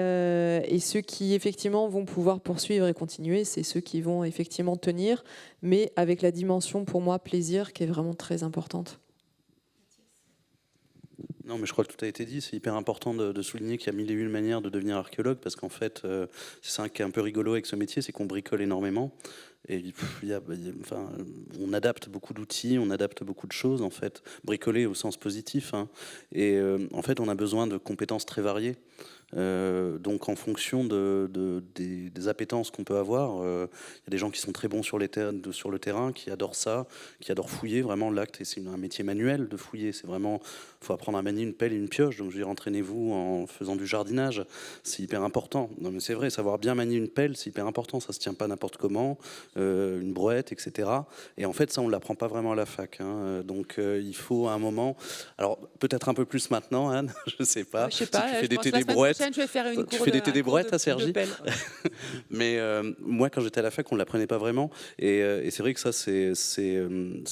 ceux qui effectivement vont pouvoir poursuivre et continuer, c'est ceux qui vont effectivement tenir, mais avec la dimension pour moi plaisir qui est vraiment très importante. Non, mais je crois que tout a été dit. C'est hyper important de souligner qu'il y a mille et une manières de devenir archéologue, parce qu'en fait, c'est ça qui est un peu rigolo avec ce métier, c'est qu'on bricole énormément. Et on adapte beaucoup d'outils, on adapte beaucoup de choses, en fait, bricoler au sens positif. Hein. Et en fait, on a besoin de compétences très variées. Donc en fonction des appétences qu'on peut avoir, il y a des gens qui sont très bons sur le terrain, qui adorent ça, qui adorent fouiller. Vraiment, l'acte, c'est un métier manuel de fouiller. C'est vraiment, faut apprendre à manier une pelle et une pioche. Donc je veux dire, entraînez-vous en faisant du jardinage, c'est hyper important. Non mais c'est vrai, savoir bien manier une pelle, c'est hyper important. Ça se tient pas n'importe comment, une brouette, etc. Et en fait, ça, on l'apprend pas vraiment à la fac. Hein. Donc il faut à un moment, alors peut-être un peu plus maintenant, Anne, je sais pas. Je sais pas. Si tu fais des TD brouettes. Je vais faire une tu fais des TD brouettes, Sergi. Mais moi, quand j'étais à la fac, on ne l'apprenait pas vraiment. Et c'est vrai que ça, c'est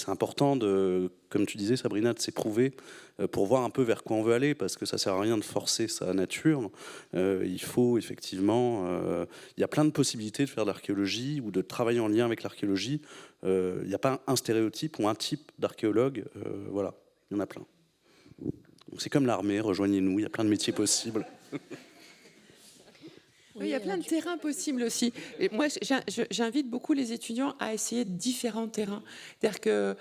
important, comme tu disais, Sabrina, de s'éprouver pour voir un peu vers quoi on veut aller, parce que ça ne sert à rien de forcer sa nature. Il faut effectivement... il y a plein de possibilités de faire de l'archéologie ou de travailler en lien avec l'archéologie. Il n'y a pas un stéréotype ou un type d'archéologue. Voilà, il y en a plein. C'est comme l'armée, rejoignez-nous, il y a plein de métiers possibles. Oui, il y a plein de terrains possibles aussi. Et moi, j'invite beaucoup les étudiants à essayer différents terrains. C'est-à-dire que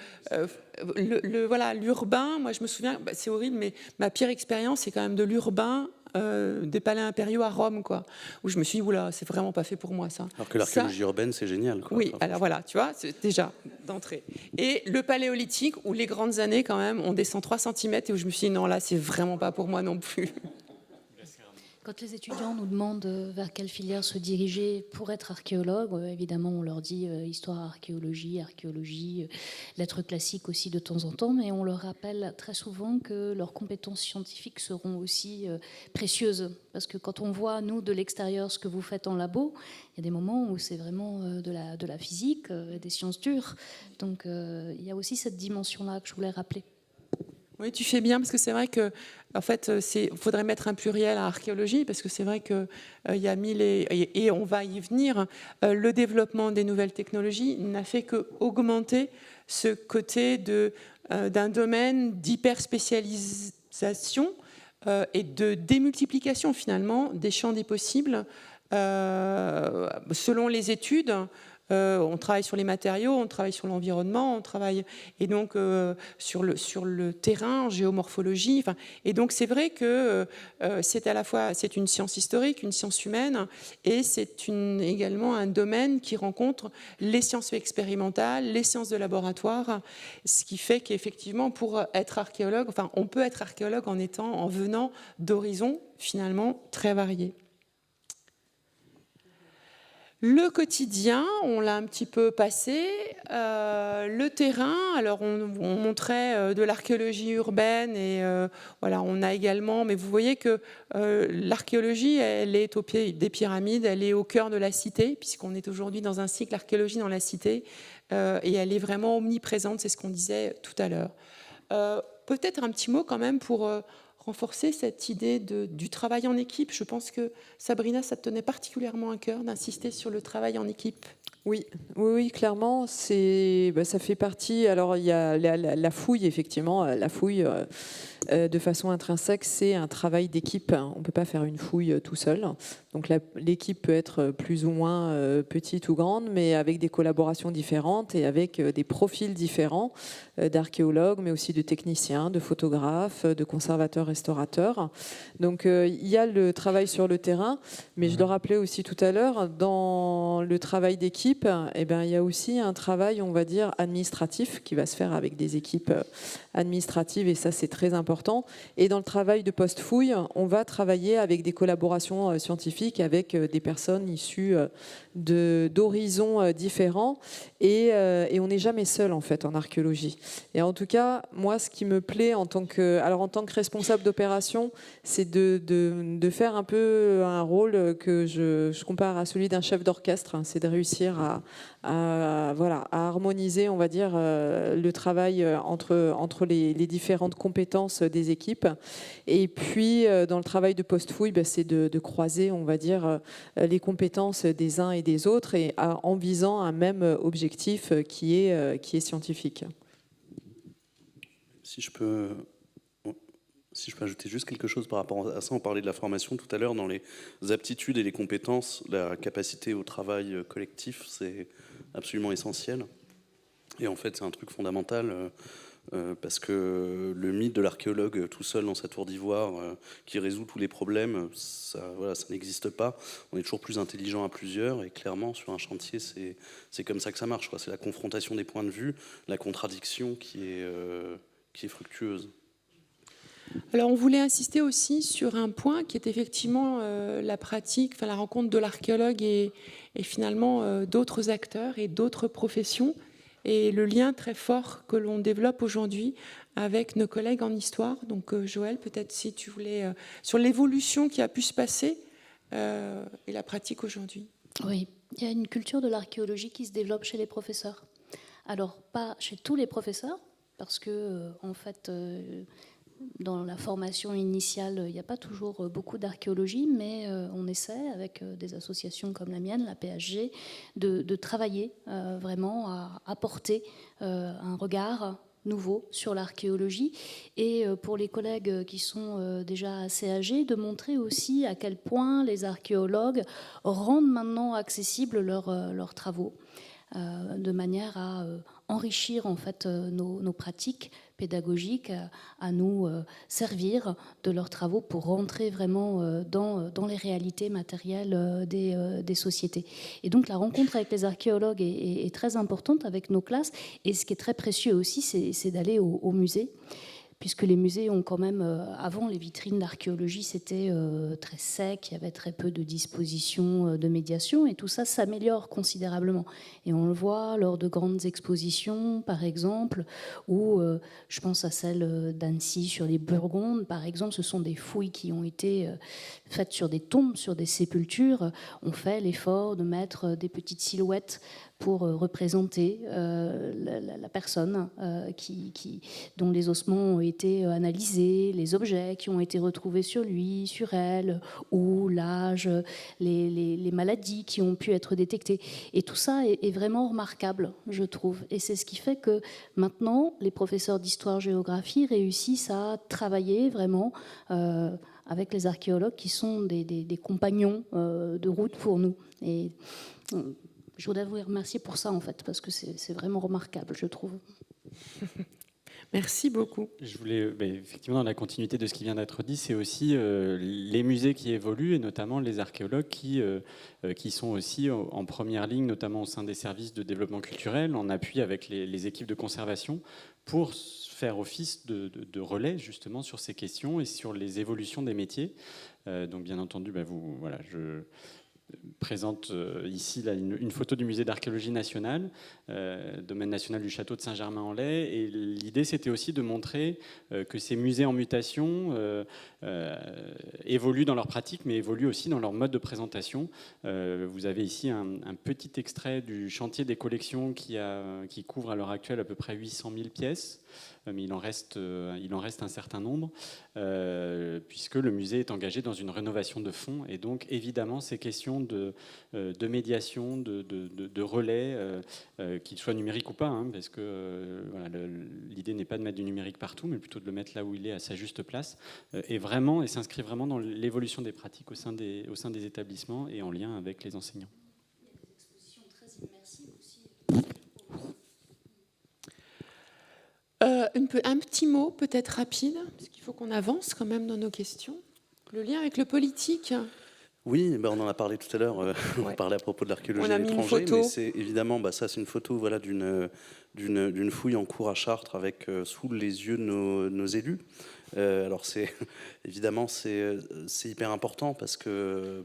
l'urbain, moi je me souviens, c'est horrible, mais ma pire expérience, c'est quand même de l'urbain des palais impériaux à Rome, quoi, où je me suis dit, oula, c'est vraiment pas fait pour moi, ça. Alors que l'archéologie urbaine, c'est génial, quoi. Oui, alors voilà, tu vois, c'est déjà d'entrée. Et le paléolithique, où les grandes années, quand même, on descend 3 cm, et où je me suis dit, non, là, c'est vraiment pas pour moi non plus. Quand les étudiants nous demandent vers quelle filière se diriger pour être archéologue, évidemment, on leur dit histoire, archéologie, lettres classiques aussi de temps en temps, mais on leur rappelle très souvent que leurs compétences scientifiques seront aussi précieuses. Parce que quand on voit, nous, de l'extérieur, ce que vous faites en labo, il y a des moments où c'est vraiment de la physique, des sciences dures. Donc, il y a aussi cette dimension-là que je voulais rappeler. Oui, tu fais bien, parce que c'est vrai que, en fait, il faudrait mettre un pluriel à archéologie, parce que c'est vrai qu'il y a mille et on va y venir. Le développement des nouvelles technologies n'a fait qu'augmenter ce côté d'un domaine d'hyperspécialisation et de démultiplication, finalement, des champs des possibles selon les études. On travaille sur les matériaux, on travaille sur l'environnement, on travaille et donc sur le terrain, en géomorphologie. Et donc c'est vrai que c'est à la fois une science historique, une science humaine, et c'est également un domaine qui rencontre les sciences expérimentales, les sciences de laboratoire, ce qui fait qu'effectivement pour être archéologue, on peut être archéologue en venant d'horizons finalement très variés. Le quotidien, on l'a un petit peu passé. Le terrain, alors on montrait de l'archéologie urbaine et voilà, on a également, mais vous voyez que l'archéologie, elle est au pied des pyramides, elle est au cœur de la cité, puisqu'on est aujourd'hui dans un cycle archéologie dans la cité, et elle est vraiment omniprésente, c'est ce qu'on disait tout à l'heure. Peut-être un petit mot quand même pour renforcer cette idée du travail en équipe. Je pense que Sabrina, ça te tenait particulièrement à cœur d'insister sur le travail en équipe. Oui, clairement, ça fait partie. Alors il y a la fouille, effectivement, la fouille de façon intrinsèque, c'est un travail d'équipe. On ne peut pas faire une fouille tout seul. Donc l'équipe peut être plus ou moins petite ou grande, mais avec des collaborations différentes et avec des profils différents d'archéologues, mais aussi de techniciens, de photographes, de conservateurs-restaurateurs. Donc il y a le travail sur le terrain, mais je le rappelais aussi tout à l'heure, dans le travail d'équipe, équipe, eh ben, il y a aussi un travail, on va dire, administratif qui va se faire avec des équipes administratives, et ça c'est très important. Et dans le travail de post-fouille, on va travailler avec des collaborations scientifiques avec des personnes issues d'horizons différents, et on n'est jamais seul en fait en archéologie. Et en tout cas, moi, ce qui me plaît en tant que responsable d'opération, c'est de faire un peu un rôle que je compare à celui d'un chef d'orchestre. C'est de réussir à harmoniser, on va dire, le travail entre les différentes compétences des équipes. Et puis, dans le travail de post-fouille, c'est de croiser, on va dire, les compétences des uns et des autres, et en visant un même objectif qui est scientifique. Si je peux ajouter juste quelque chose par rapport à ça, on parlait de la formation tout à l'heure, dans les aptitudes et les compétences, la capacité au travail collectif, c'est absolument essentiel. Et en fait, c'est un truc fondamental, parce que le mythe de l'archéologue tout seul dans sa tour d'ivoire, qui résout tous les problèmes, ça n'existe pas. On est toujours plus intelligent à plusieurs, et clairement, sur un chantier, c'est comme ça que ça marche, quoi. C'est la confrontation des points de vue, la contradiction qui est fructueuse. Alors, on voulait insister aussi sur un point qui est effectivement la pratique, enfin la rencontre de l'archéologue et finalement d'autres acteurs et d'autres professions, et le lien très fort que l'on développe aujourd'hui avec nos collègues en histoire. Donc, Joël, peut-être si tu voulais sur l'évolution qui a pu se passer et la pratique aujourd'hui. Oui, il y a une culture de l'archéologie qui se développe chez les professeurs. Alors, pas chez tous les professeurs, parce que en fait, dans la formation initiale, il n'y a pas toujours beaucoup d'archéologie, mais on essaie, avec des associations comme la mienne, la PHG, de travailler vraiment à apporter un regard nouveau sur l'archéologie, et pour les collègues qui sont déjà assez âgés, de montrer aussi à quel point les archéologues rendent maintenant accessibles leurs travaux, de manière à enrichir en fait nos pratiques pédagogiques, à nous servir de leurs travaux pour rentrer vraiment dans les réalités matérielles des sociétés. Et donc la rencontre avec les archéologues est très importante avec nos classes, et ce qui est très précieux aussi, c'est d'aller au musée, puisque les musées ont quand même, avant les vitrines d'archéologie, c'était très sec, il y avait très peu de dispositions de médiation, et tout ça s'améliore considérablement. Et on le voit lors de grandes expositions, par exemple, où je pense à celle d'Annecy sur les Burgondes, par exemple, ce sont des fouilles qui ont été faites sur des tombes, sur des sépultures. On fait l'effort de mettre des petites silhouettes pour représenter la personne dont les ossements ont été analysés, les objets qui ont été retrouvés sur lui, sur elle, ou l'âge, les maladies qui ont pu être détectées. Et tout ça est vraiment remarquable, je trouve. Et c'est ce qui fait que maintenant, les professeurs d'histoire-géographie réussissent à travailler vraiment avec les archéologues qui sont des compagnons de route pour nous. Et je voudrais vous remercier pour ça, en fait, parce que c'est vraiment remarquable, je trouve. Merci beaucoup. Je voulais, effectivement, dans la continuité de ce qui vient d'être dit, c'est aussi les musées qui évoluent, et notamment les archéologues qui sont aussi en première ligne, notamment au sein des services de développement culturel, en appui avec les équipes de conservation, pour faire office de relais, justement, sur ces questions et sur les évolutions des métiers. Donc, bien entendu, je présente ici là, une photo du musée d'archéologie nationale, domaine national du château de Saint-Germain-en-Laye. Et l'idée, c'était aussi de montrer que ces musées en mutation évoluent dans leur pratique, mais évoluent aussi dans leur mode de présentation. Vous avez ici un petit extrait du chantier des collections qui couvre à l'heure actuelle à peu près 800 000 pièces. Mais il en reste un certain nombre, puisque le musée est engagé dans une rénovation de fonds. Et donc, évidemment, ces questions de médiation, de relais, qu'ils soient numériques ou pas, parce que l'idée n'est pas de mettre du numérique partout, mais plutôt de le mettre là où il est, à sa juste place, et s'inscrit vraiment dans l'évolution des pratiques au sein des établissements et en lien avec les enseignants. Un petit mot, peut-être rapide, parce qu'il faut qu'on avance quand même dans nos questions. Le lien avec le politique. Oui, ben on en a parlé tout à l'heure, on parlait à propos de l'archéologie à l'étranger, mais c'est évidemment, ça c'est une photo voilà, d'une fouille en cours à Chartres avec sous les yeux de nos élus. Alors évidemment c'est hyper important parce que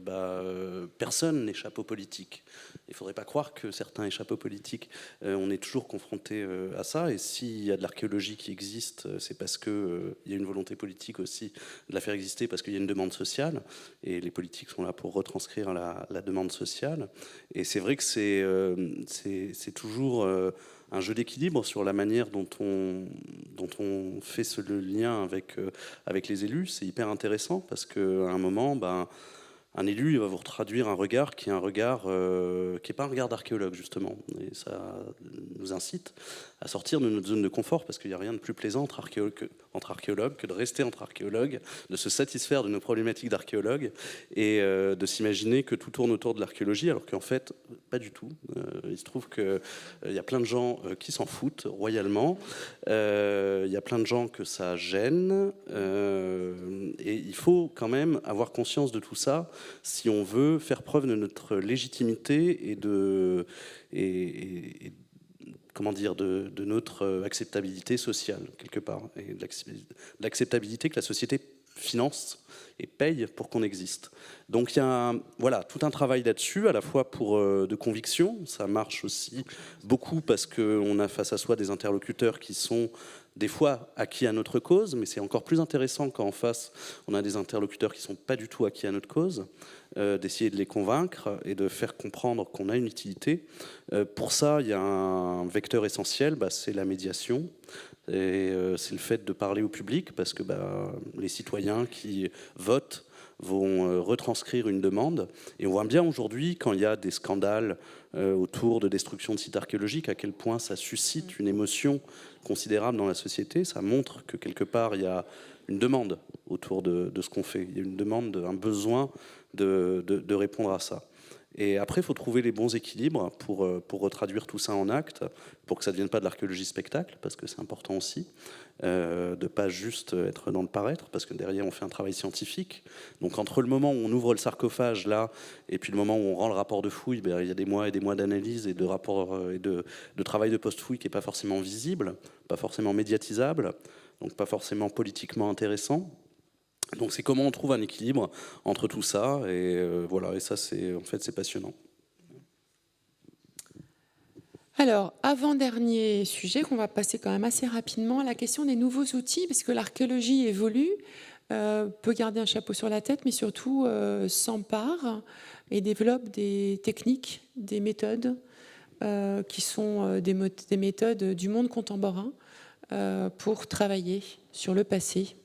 personne n'échappe aux politiques. Il ne faudrait pas croire que certains échappent aux politiques. On est toujours confronté à ça, et s'il y a de l'archéologie qui existe, c'est parce qu'il y a une volonté politique aussi de la faire exister, parce qu'il y a une demande sociale, et les politiques sont là pour retranscrire la demande sociale. Et c'est vrai que c'est toujours un jeu d'équilibre sur la manière dont on fait le lien avec les élus. C'est hyper intéressant parce qu'à un moment, un élu, il va vous traduire un regard qui est un regard qui n'est pas un regard d'archéologue, justement. Et ça nous incite à sortir de notre zone de confort, parce qu'il n'y a rien de plus plaisant entre archéologues que de rester entre archéologues, de se satisfaire de nos problématiques d'archéologues et de s'imaginer que tout tourne autour de l'archéologie, alors qu'en fait, pas du tout. Il se trouve qu'il y a plein de gens qui s'en foutent royalement. Il y a plein de gens que ça gêne. Et il faut quand même avoir conscience de tout ça si on veut faire preuve de notre légitimité et de notre acceptabilité sociale, quelque part, et de l'acceptabilité que la société finance et paye pour qu'on existe. Donc il y a tout un travail là-dessus, à la fois de conviction. Ça marche aussi beaucoup parce qu'on a face à soi des interlocuteurs qui sont des fois acquis à notre cause, mais c'est encore plus intéressant quand en face on a des interlocuteurs qui ne sont pas du tout acquis à notre cause, d'essayer de les convaincre et de faire comprendre qu'on a une utilité. Pour ça, il y a un vecteur essentiel, c'est la médiation. Et c'est le fait de parler au public, parce que les citoyens qui votent vont retranscrire une demande. Et on voit bien aujourd'hui, quand il y a des scandales autour de destruction de sites archéologiques, à quel point ça suscite une émotion considérable dans la société. Ça montre que quelque part, il y a une demande autour de ce qu'on fait. Il y a une demande, un besoin de répondre à ça. Et après, il faut trouver les bons équilibres pour retraduire tout ça en actes, pour que ça ne devienne pas de l'archéologie spectacle, parce que c'est important aussi, de ne pas juste être dans le paraître, parce que derrière, on fait un travail scientifique. Donc entre le moment où on ouvre le sarcophage, là, et puis le moment où on rend le rapport de fouille, il y a des mois et des mois d'analyse et de rapports et de travail de post-fouille qui n'est pas forcément visible, pas forcément médiatisable, donc pas forcément politiquement intéressant. Donc c'est comment on trouve un équilibre entre tout ça, et et ça c'est passionnant. Alors, avant-dernier sujet qu'on va passer quand même assez rapidement, la question des nouveaux outils, parce que l'archéologie évolue, peut garder un chapeau sur la tête, mais surtout s'empare et développe des techniques, des méthodes qui sont des méthodes du monde contemporain pour travailler sur le passé.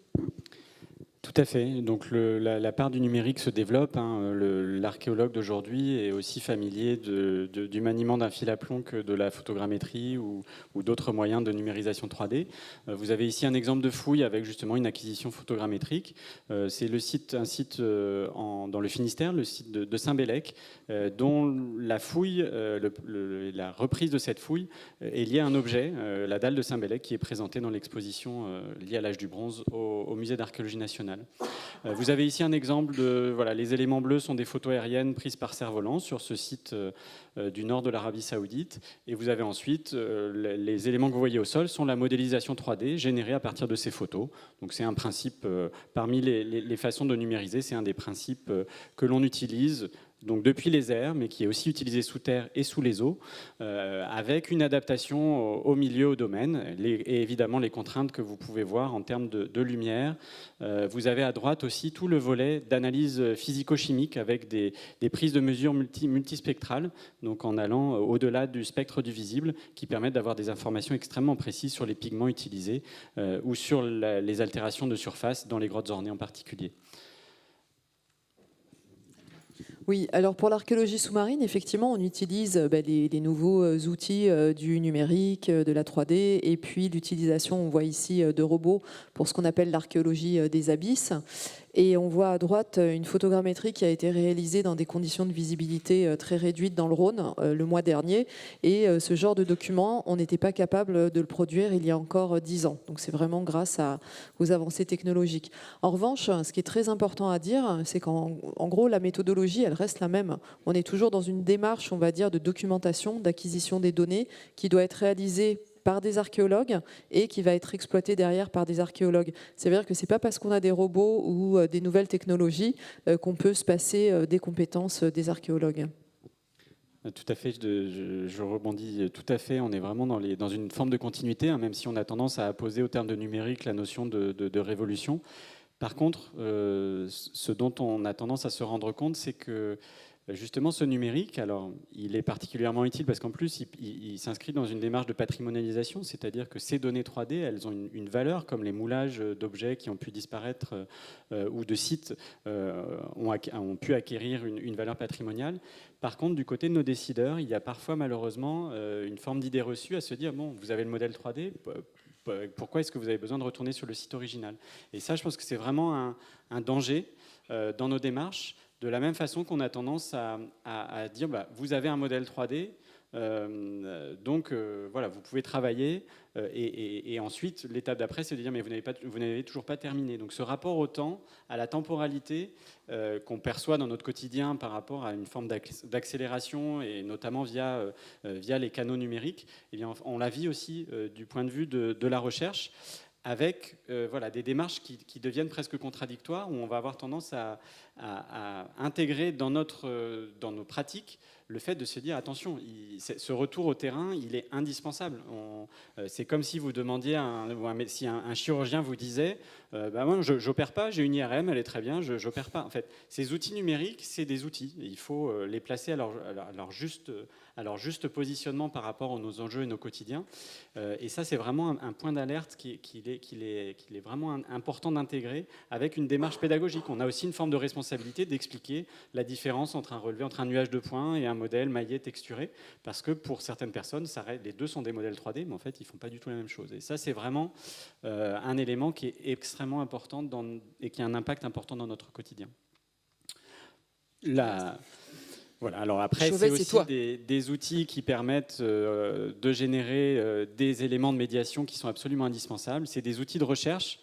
Tout à fait. Donc la part du numérique se développe. L'archéologue d'aujourd'hui est aussi familier du maniement d'un fil à plomb que de la photogrammétrie ou d'autres moyens de numérisation 3D. Vous avez ici un exemple de fouille avec justement une acquisition photogrammétrique. C'est un site dans le Finistère, le site de Saint-Bellec, dont la fouille, la reprise de cette fouille est liée à un objet, la dalle de Saint-Bellec, qui est présentée dans l'exposition liée à l'âge du bronze au Musée d'archéologie nationale. Vous avez ici un exemple les éléments bleus sont des photos aériennes prises par cerf-volant sur ce site du nord de l'Arabie Saoudite, et vous avez ensuite les éléments que vous voyez au sol sont la modélisation 3D générée à partir de ces photos. Donc c'est un principe parmi les façons de numériser, c'est un des principes que l'on utilise donc depuis les airs, mais qui est aussi utilisé sous terre et sous les eaux, avec une adaptation au milieu, au domaine, et évidemment les contraintes que vous pouvez voir en termes de lumière. Vous avez à droite aussi tout le volet d'analyse physico-chimique avec des prises de mesure multispectrales, donc en allant au-delà du spectre du visible, qui permettent d'avoir des informations extrêmement précises sur les pigments utilisés ou sur les altérations de surface dans les grottes ornées en particulier. Oui, alors pour l'archéologie sous-marine, effectivement, on utilise les nouveaux outils du numérique, de la 3D, et puis l'utilisation, on voit ici, de robots pour ce qu'on appelle l'archéologie des abysses. Et on voit à droite une photogrammétrie qui a été réalisée dans des conditions de visibilité très réduites dans le Rhône le mois dernier. Et ce genre de document, on n'était pas capable de le produire il y a encore 10 ans. Donc c'est vraiment grâce aux avancées technologiques. En revanche, ce qui est très important à dire, c'est qu'en gros, la méthodologie, elle reste la même. On est toujours dans une démarche, on va dire, de documentation, d'acquisition des données qui doit être réalisée par des archéologues et qui va être exploité derrière par des archéologues. C'est-à-dire que ce n'est pas parce qu'on a des robots ou des nouvelles technologies qu'on peut se passer des compétences des archéologues. Tout à fait, je rebondis tout à fait. On est vraiment dans une forme de continuité, hein, même si on a tendance à apposer au terme de numérique la notion de révolution. Par contre, ce dont on a tendance à se rendre compte, c'est que justement, ce numérique, alors, il est particulièrement utile parce qu'en plus, il s'inscrit dans une démarche de patrimonialisation, c'est-à-dire que ces données 3D, elles ont une valeur, comme les moulages d'objets qui ont pu disparaître ou de sites ont pu acquérir une valeur patrimoniale. Par contre, du côté de nos décideurs, il y a parfois malheureusement une forme d'idée reçue à se dire, bon, vous avez le modèle 3D, pourquoi est-ce que vous avez besoin de retourner sur le site original? Et ça, je pense que c'est vraiment un danger dans nos démarches. De la même façon qu'on a tendance à dire, vous avez un modèle 3D, donc voilà, vous pouvez travailler, et ensuite, l'étape d'après, c'est de dire, mais vous n'avez toujours pas terminé. Donc ce rapport au temps, à la temporalité qu'on perçoit dans notre quotidien par rapport à une forme d'accélération, et notamment via les canaux numériques, eh bien, on la vit aussi du point de vue de la recherche, avec des démarches qui deviennent presque contradictoires, où on va avoir tendance à intégrer dans nos pratiques le fait de se dire, attention, ce retour au terrain, il est indispensable. C'est comme si vous demandiez, si un chirurgien vous disait, moi, je n'opère pas, j'ai une IRM, elle est très bien, je n'opère pas. En fait, ces outils numériques, c'est des outils. Il faut les placer à leur juste positionnement par rapport à nos enjeux et nos quotidiens. Et ça, c'est vraiment un point d'alerte qu'il est vraiment important d'intégrer avec une démarche pédagogique. On a aussi une forme de responsabilité d'expliquer la différence entre un relevé, entre un nuage de points et un modèle maillé texturé, parce que pour certaines personnes, les deux sont des modèles 3D, mais en fait, ils ne font pas du tout la même chose. Et ça, c'est vraiment un élément qui est extrêmement important et qui a un impact important dans notre quotidien. Voilà, alors après, c'est aussi des outils qui permettent de générer des éléments de médiation qui sont absolument indispensables. C'est des outils de recherche.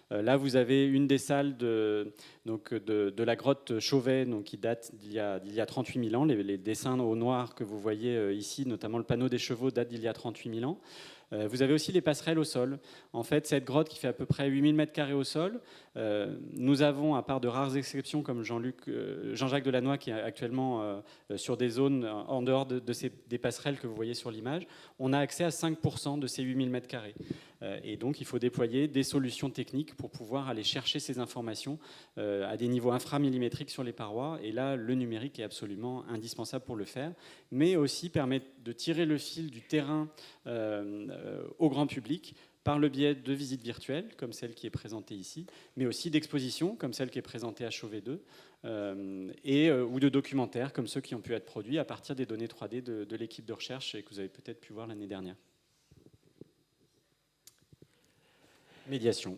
Là, vous avez une des salles de la grotte Chauvet, qui date d'il y a 38 000 ans. Les dessins au noir que vous voyez ici, notamment le panneau des chevaux, date d'il y a 38 000 ans. Vous avez aussi les passerelles au sol. En fait, cette grotte qui fait à peu près 8000 m² au sol, nous avons, à part de rares exceptions comme Jean-Jacques Delannoy qui est actuellement sur des zones en dehors des passerelles que vous voyez sur l'image, on a accès à 5% de ces 8000 m². Et donc, il faut déployer des solutions techniques pour pouvoir aller chercher ces informations à des niveaux inframillimétriques sur les parois. Et là, le numérique est absolument indispensable pour le faire, mais aussi permet de tirer le fil du terrain au grand public par le biais de visites virtuelles, comme celle qui est présentée ici, mais aussi d'expositions, comme celle qui est présentée à Chauvet 2, ou de documentaires, comme ceux qui ont pu être produits à partir des données 3D de l'équipe de recherche et que vous avez peut-être pu voir l'année dernière. Médiation.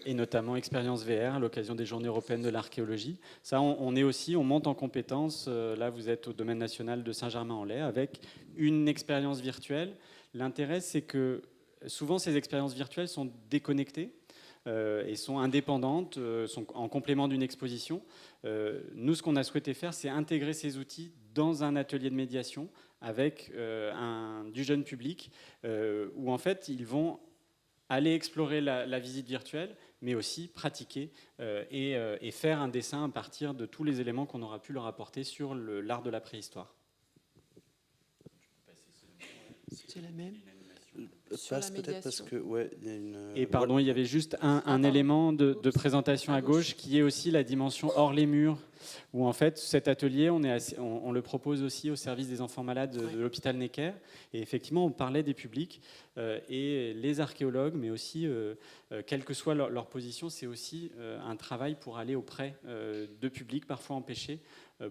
Et notamment expérience VR à l'occasion des Journées européennes de l'archéologie. Ça, on monte en compétences. Là, vous êtes au domaine national de Saint-Germain-en-Laye avec une expérience virtuelle. L'intérêt, c'est que souvent, ces expériences virtuelles sont déconnectées et sont indépendantes, sont en complément d'une exposition. Nous, ce qu'on a souhaité faire, c'est intégrer ces outils dans un atelier de médiation avec du jeune public où, en fait, ils vont aller explorer la visite virtuelle, mais aussi pratiquer et faire un dessin à partir de tous les éléments qu'on aura pu leur apporter sur l'art de la préhistoire. C'est la même. Passe peut-être parce que il y a une. Et pardon, il y avait juste un élément de présentation à gauche qui est aussi la dimension hors les murs où en fait cet atelier, on le propose aussi au service des enfants malades de l'hôpital Necker. Et effectivement, on parlait des publics et les archéologues, mais aussi, quelle que soit leur position, c'est aussi un travail pour aller auprès de publics parfois empêchés,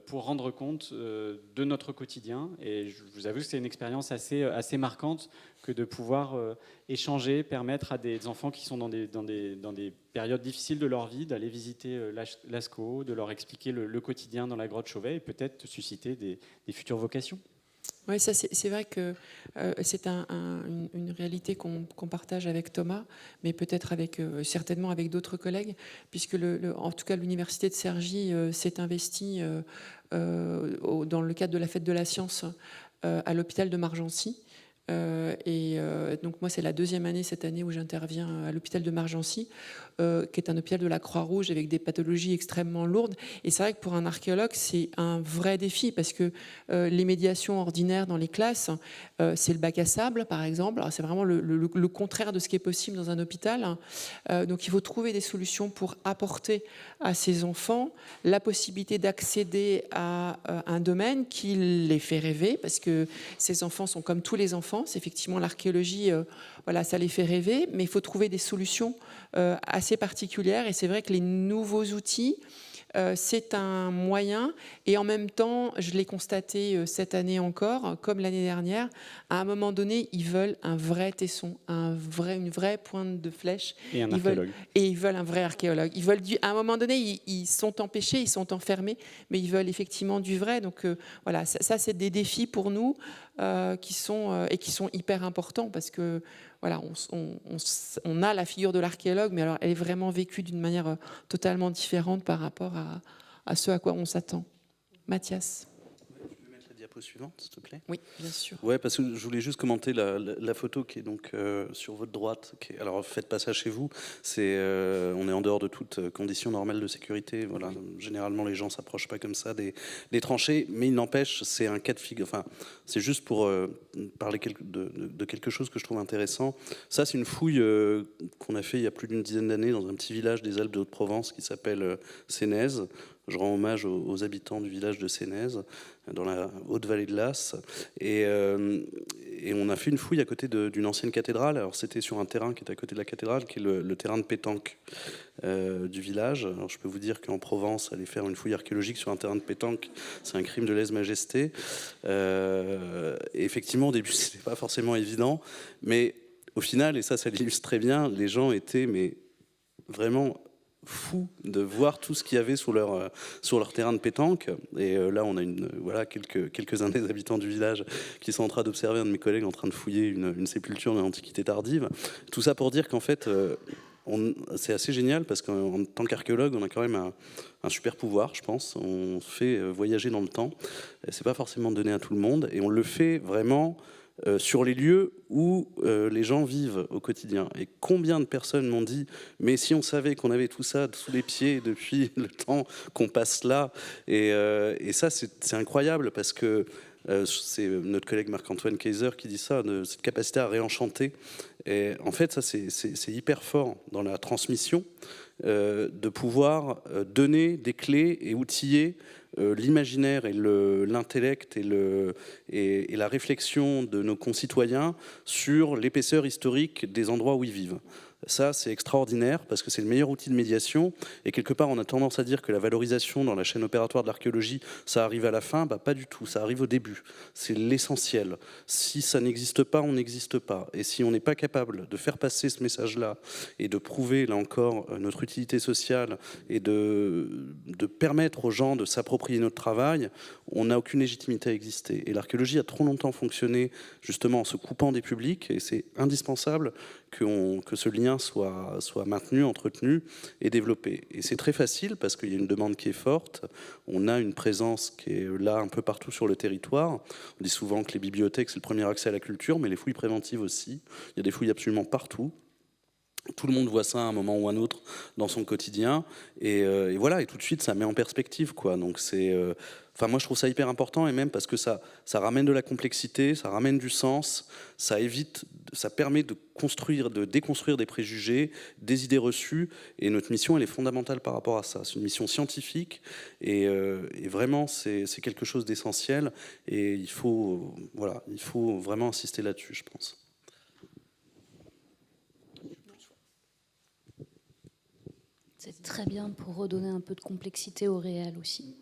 pour rendre compte de notre quotidien. Et je vous avoue que c'est une expérience assez marquante que de pouvoir échanger, permettre à des enfants qui sont dans des périodes difficiles de leur vie d'aller visiter Lascaux, de leur expliquer le quotidien dans la grotte Chauvet et peut-être susciter des futures vocations. Oui, ça c'est vrai que c'est une réalité qu'on partage avec Thomas, mais peut-être certainement avec d'autres collègues, puisque en tout cas l'université de Cergy s'est investie dans le cadre de la Fête de la Science à l'hôpital de Margency. Donc moi c'est la 2e année cette année où j'interviens à l'hôpital de Margency, qui est un hôpital de la Croix-Rouge avec des pathologies extrêmement lourdes. Et c'est vrai que pour un archéologue c'est un vrai défi, parce que les médiations ordinaires dans les classes, c'est le bac à sable par exemple. Alors, c'est vraiment le contraire de ce qui est possible dans un hôpital. Donc il faut trouver des solutions pour apporter à ces enfants la possibilité d'accéder à un domaine qui les fait rêver, parce que ces enfants sont comme tous les enfants. C'est effectivement l'archéologie, voilà, ça les fait rêver, mais il faut trouver des solutions assez particulières. Et c'est vrai que les nouveaux outils, c'est un moyen, et en même temps, je l'ai constaté cette année encore, comme l'année dernière, à un moment donné, ils veulent un vrai tesson, une vraie pointe de flèche. Et un archéologue. Ils veulent un vrai archéologue. À un moment donné, ils sont empêchés, ils sont enfermés, mais ils veulent effectivement du vrai. Donc voilà, ça c'est des défis pour nous qui sont hyper importants, parce que voilà, on a la figure de l'archéologue, mais alors elle est vraiment vécue d'une manière totalement différente par rapport à ce à quoi on s'attend. Mathias. Tu peux mettre la diapo suivante, s'il te plaît? Oui, bien sûr. Ouais, parce que je voulais juste commenter la photo qui est donc sur votre droite. Alors, faites pas ça chez vous. On est en dehors de toute condition normale de sécurité. Voilà. Généralement, les gens s'approchent pas comme ça des tranchées, mais il n'empêche, c'est un cas de figure. Enfin, c'est juste pour parler de quelque chose que je trouve intéressant. Ça, c'est une fouille qu'on a fait il y a plus d'une dizaine d'années dans un petit village des Alpes de Haute-Provence qui s'appelle Sénez. Je rends hommage aux habitants du village de Sénez, dans la haute vallée de l'As. Et on a fait une fouille à côté d'une ancienne cathédrale. Alors, c'était sur un terrain qui est à côté de la cathédrale, qui est le terrain de pétanque du village. Alors, je peux vous dire qu'en Provence, aller faire une fouille archéologique sur un terrain de pétanque, c'est un crime de lèse-majesté. Et effectivement, au début, c'était pas forcément évident. Mais au final, et ça l'illustre très bien, les gens étaient vraiment fou de voir tout ce qu'il y avait sur leur terrain de pétanque. Et là, on a quelques-uns des habitants du village qui sont en train d'observer un de mes collègues en train de fouiller une sépulture de l'Antiquité tardive. Tout ça pour dire qu'en fait, c'est assez génial, parce qu'en tant qu'archéologue, on a quand même un super pouvoir, je pense. On fait voyager dans le temps. C'est pas forcément donné à tout le monde, et on le fait vraiment sur les lieux où les gens vivent au quotidien. Et combien de personnes m'ont dit « mais si on savait qu'on avait tout ça sous les pieds depuis le temps qu'on passe là ». Et ça, c'est incroyable, parce que c'est notre collègue Marc-Antoine Kaiser qui dit ça, de cette capacité à réenchanter. Et en fait, ça, c'est hyper fort dans la transmission, de pouvoir donner des clés et outiller l'imaginaire et l'intellect et la réflexion de nos concitoyens sur l'épaisseur historique des endroits où ils vivent. Ça, c'est extraordinaire, parce que c'est le meilleur outil de médiation. Et quelque part, on a tendance à dire que la valorisation dans la chaîne opératoire de l'archéologie, ça arrive à la fin. Pas du tout, ça arrive au début. C'est l'essentiel. Si ça n'existe pas, on n'existe pas. Et si on n'est pas capable de faire passer ce message-là et de prouver, là encore, notre utilité sociale et de permettre aux gens de s'approprier notre travail, on n'a aucune légitimité à exister. Et l'archéologie a trop longtemps fonctionné justement en se coupant des publics, et c'est indispensable que ce lien soit maintenu, entretenu et développé. Et c'est très facile, parce qu'il y a une demande qui est forte. On a une présence qui est là un peu partout sur le territoire. On dit souvent que les bibliothèques, c'est le premier accès à la culture, mais les fouilles préventives aussi. Il y a des fouilles absolument partout. Tout le monde voit ça à un moment ou un autre dans son quotidien, et voilà, et tout de suite ça met en perspective, quoi. Donc c'est, enfin moi je trouve ça hyper important, et même parce que ça ramène de la complexité, ça ramène du sens, ça évite, ça permet de construire, de déconstruire des préjugés, des idées reçues, et notre mission elle est fondamentale par rapport à ça. C'est une mission scientifique, et vraiment c'est quelque chose d'essentiel, et il faut vraiment insister là-dessus, je pense. C'est très bien pour redonner un peu de complexité au réel aussi.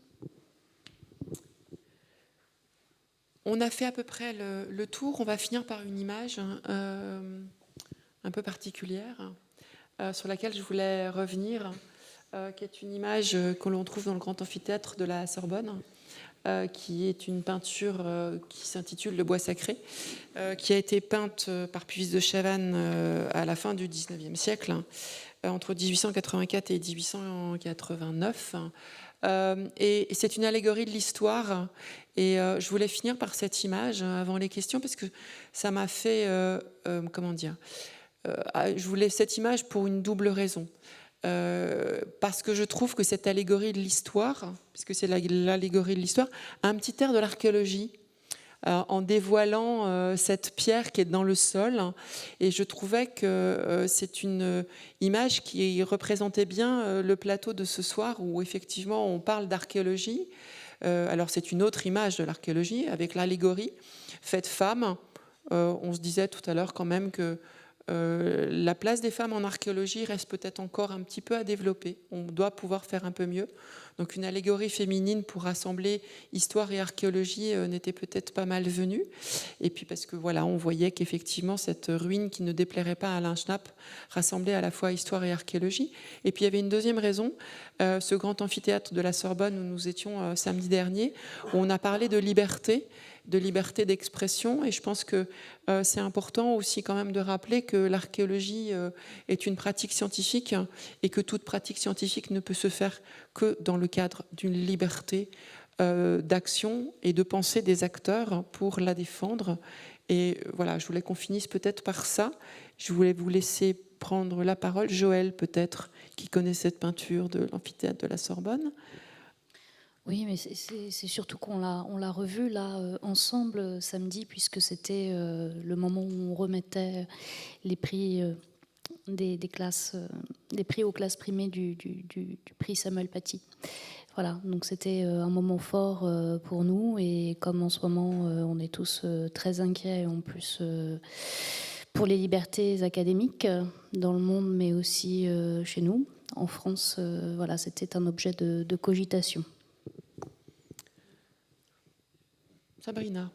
On a fait à peu près le tour. On va finir par une image un peu particulière sur laquelle je voulais revenir, qui est une image que l'on trouve dans le grand amphithéâtre de la Sorbonne, qui est une peinture qui s'intitule Le bois sacré, qui a été peinte par Puvis de Chavannes à la fin du XIXe siècle, entre 1884 et 1889. Et c'est une allégorie de l'histoire. Et je voulais finir par cette image avant les questions, parce que ça m'a fait... comment dire je voulais cette image pour une double raison. Parce que je trouve que cette allégorie de l'histoire, puisque c'est l'allégorie de l'histoire, a un petit air de l'archéologie, en dévoilant cette pierre qui est dans le sol. Et je trouvais que c'est une image qui représentait bien le plateau de ce soir, où effectivement on parle d'archéologie. Alors c'est une autre image de l'archéologie, avec l'allégorie faite femme. On se disait tout à l'heure quand même que la place des femmes en archéologie reste peut-être encore un petit peu à développer. On doit pouvoir faire un peu mieux. Donc une allégorie féminine pour rassembler histoire et archéologie n'était peut-être pas mal venue. Et puis parce que voilà, on voyait qu'effectivement cette ruine qui ne déplairait pas à Alain Schnapp rassemblait à la fois histoire et archéologie. Et puis il y avait une deuxième raison, ce grand amphithéâtre de la Sorbonne où nous étions samedi dernier, où on a parlé de liberté d'expression, et je pense que c'est important aussi quand même de rappeler que l'archéologie est une pratique scientifique, et que toute pratique scientifique ne peut se faire que dans le cadre d'une liberté d'action et de pensée des acteurs pour la défendre. Et voilà, je voulais qu'on finisse peut-être par ça. Je voulais vous laisser prendre la parole. Joël, peut-être, qui connaît cette peinture de l'amphithéâtre de la Sorbonne. Oui, mais c'est surtout qu'on l'a revu là ensemble samedi, puisque c'était le moment où on remettait les prix des classes, des prix aux classes primées du prix Samuel Paty. Voilà, donc c'était un moment fort pour nous, et comme en ce moment on est tous très inquiets, en plus pour les libertés académiques dans le monde, mais aussi chez nous en France, voilà, c'était un objet de cogitation. Sabrina.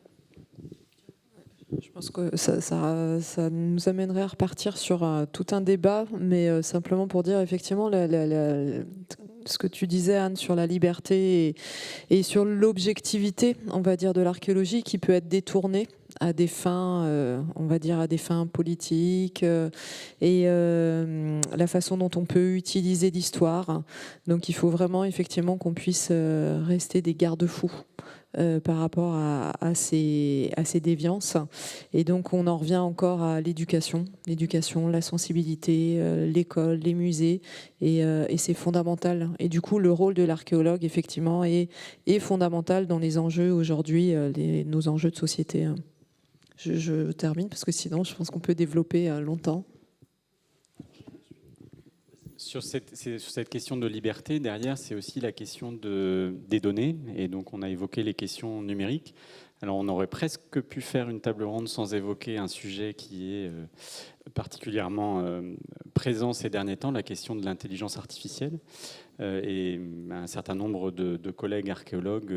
Je pense que ça nous amènerait à repartir sur tout un débat, mais simplement pour dire effectivement ce que tu disais, Anne, sur la liberté et sur l'objectivité, on va dire, de l'archéologie qui peut être détournée à des fins, on va dire, à des fins politiques, et la façon dont on peut utiliser l'histoire. Donc il faut vraiment effectivement qu'on puisse rester des garde-fous par rapport à ces déviances. Et donc on en revient encore à l'éducation, la sensibilité, l'école, les musées, et c'est fondamental. Et du coup le rôle de l'archéologue effectivement est fondamental dans les enjeux aujourd'hui, nos enjeux de société. Je termine parce que sinon je pense qu'on peut développer longtemps. Sur cette question de liberté, derrière, c'est aussi la question des données. Et donc, on a évoqué les questions numériques. Alors, on aurait presque pu faire une table ronde sans évoquer un sujet qui est particulièrement présent ces derniers temps, la question de l'intelligence artificielle. Et un certain nombre de collègues archéologues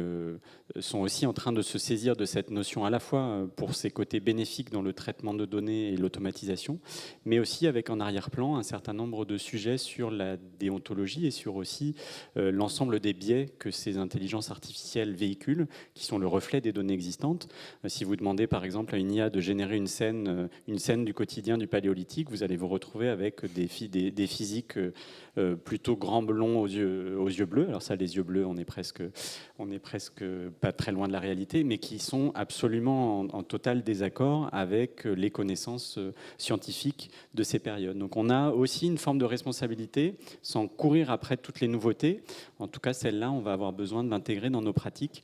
sont aussi en train de se saisir de cette notion, à la fois pour ses côtés bénéfiques dans le traitement de données et l'automatisation, mais aussi avec en arrière-plan un certain nombre de sujets sur la déontologie et sur aussi l'ensemble des biais que ces intelligences artificielles véhiculent, qui sont le reflet des données existantes. Si vous demandez par exemple à une IA de générer une scène du quotidien du Paléolithique, vous allez vous retrouver avec des physiques plutôt grands blonds aux yeux bleus. Alors ça, les yeux bleus, on est presque pas très loin de la réalité, mais qui sont absolument en total désaccord avec les connaissances scientifiques de ces périodes. Donc on a aussi une forme de responsabilité, sans courir après toutes les nouveautés. En tout cas, celle-là, on va avoir besoin de l'intégrer dans nos pratiques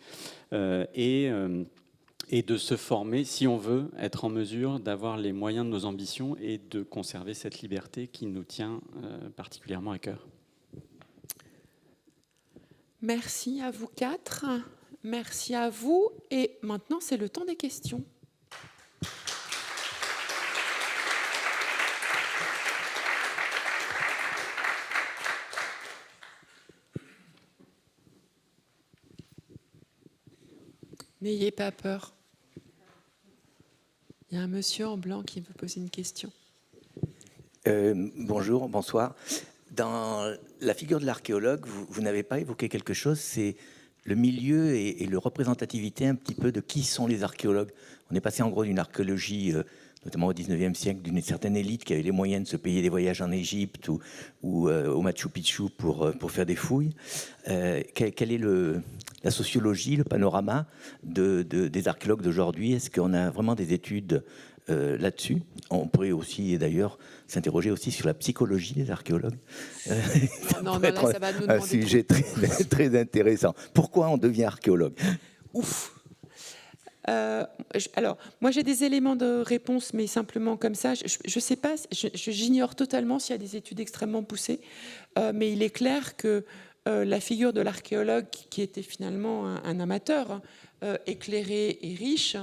et de se former si on veut être en mesure d'avoir les moyens de nos ambitions et de conserver cette liberté qui nous tient particulièrement à cœur. Merci à vous quatre. Merci à vous. Et maintenant, c'est le temps des questions. N'ayez pas peur. Il y a un monsieur en blanc qui veut poser une question. Bonjour, bonsoir. Dans la figure de l'archéologue, vous n'avez pas évoqué quelque chose, c'est le milieu et la représentativité un petit peu de qui sont les archéologues. On est passé en gros d'une archéologie, notamment au 19e siècle, d'une certaine élite qui avait les moyens de se payer des voyages en Égypte ou au Machu Picchu pour faire des fouilles. Quelle est la sociologie, le panorama des archéologues d'aujourd'hui? Est-ce qu'on a vraiment des études là-dessus? On pourrait aussi, d'ailleurs, s'interroger aussi sur la psychologie des archéologues. Non, là, ça va nous demander un sujet très intéressant. Pourquoi on devient archéologue? Ouf. Alors, moi, j'ai des éléments de réponse, mais simplement comme ça. Je sais pas, j'ignore totalement s'il y a des études extrêmement poussées, mais il est clair que la figure de l'archéologue, qui était finalement un amateur, éclairé et riche,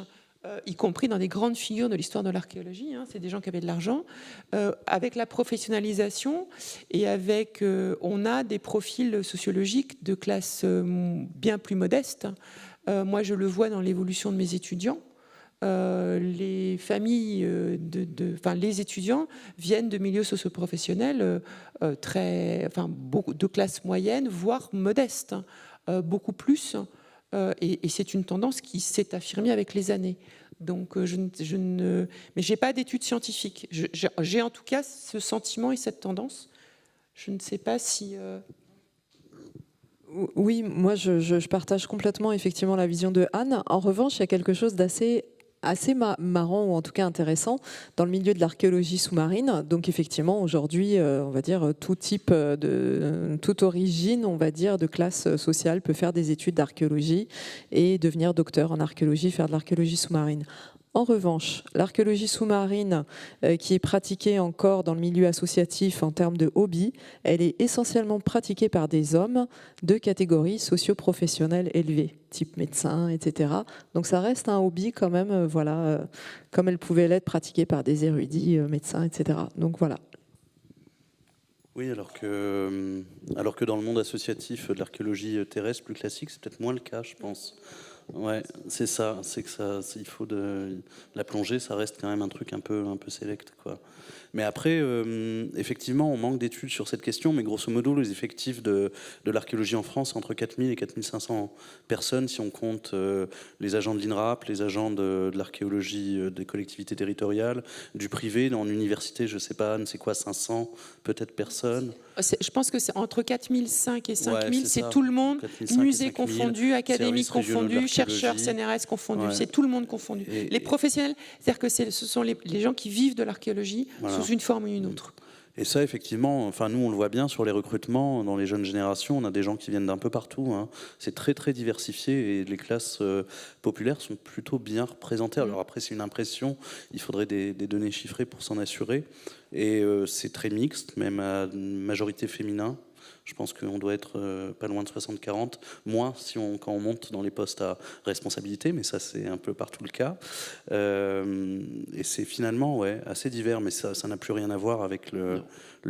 y compris dans des grandes figures de l'histoire de l'archéologie, c'est des gens qui avaient de l'argent, avec la professionnalisation et avec, on a des profils sociologiques de classe bien plus modeste. Moi, je le vois dans l'évolution de mes étudiants. Les familles, les étudiants viennent de milieux socioprofessionnels beaucoup de classe moyenne, voire modeste, beaucoup plus. Et c'est une tendance qui s'est affirmée avec les années. Donc, mais j'ai pas d'études scientifiques. J'ai en tout cas ce sentiment et cette tendance. Je ne sais pas si. Oui, moi je partage complètement effectivement la vision de Anne. En revanche, il y a quelque chose d'assez marrant ou en tout cas intéressant dans le milieu de l'archéologie sous-marine. Donc effectivement aujourd'hui, on va dire tout type toute origine, on va dire de classe sociale peut faire des études d'archéologie et devenir docteur en archéologie, faire de l'archéologie sous-marine. En revanche, l'archéologie sous-marine qui est pratiquée encore dans le milieu associatif en termes de hobby, elle est essentiellement pratiquée par des hommes de catégories socio-professionnelles élevées, type médecin, etc. Donc ça reste un hobby quand même, comme elle pouvait l'être pratiquée par des érudits, médecins, etc. Donc voilà. Oui, alors que dans le monde associatif de l'archéologie terrestre plus classique, c'est peut-être moins le cas, je pense. Ouais, c'est ça. C'est que il faut la plongée, ça reste quand même un truc un peu sélect, quoi. Mais après, effectivement, on manque d'études sur cette question, mais grosso modo, les effectifs de l'archéologie en France, entre 4000 et 4500 personnes, si on compte les agents de l'INRAP, les agents de l'archéologie des collectivités territoriales, du privé, en université, je sais pas, c'est quoi, 500 peut-être personnes. Je pense que c'est entre 4005 et 5000, c'est ça. tout le monde, 4005 musées 5000, confondus, académies confondues, chercheurs, CNRS confondus, c'est tout le monde confondu. Les professionnels, c'est-à-dire que ce sont les gens qui vivent de l'archéologie sous une forme ou une autre. Et ça, effectivement, nous, on le voit bien sur les recrutements dans les jeunes générations. On a des gens qui viennent d'un peu partout. C'est très, très diversifié et les classes populaires sont plutôt bien représentées. Alors après, c'est une impression. Il faudrait des données chiffrées pour s'en assurer. Et c'est très mixte, même à majorité féminin. Je pense qu'on doit être pas loin de 60-40, moins quand on monte dans les postes à responsabilité, mais ça c'est un peu partout le cas. Et c'est finalement assez divers, mais ça n'a plus rien à voir avec le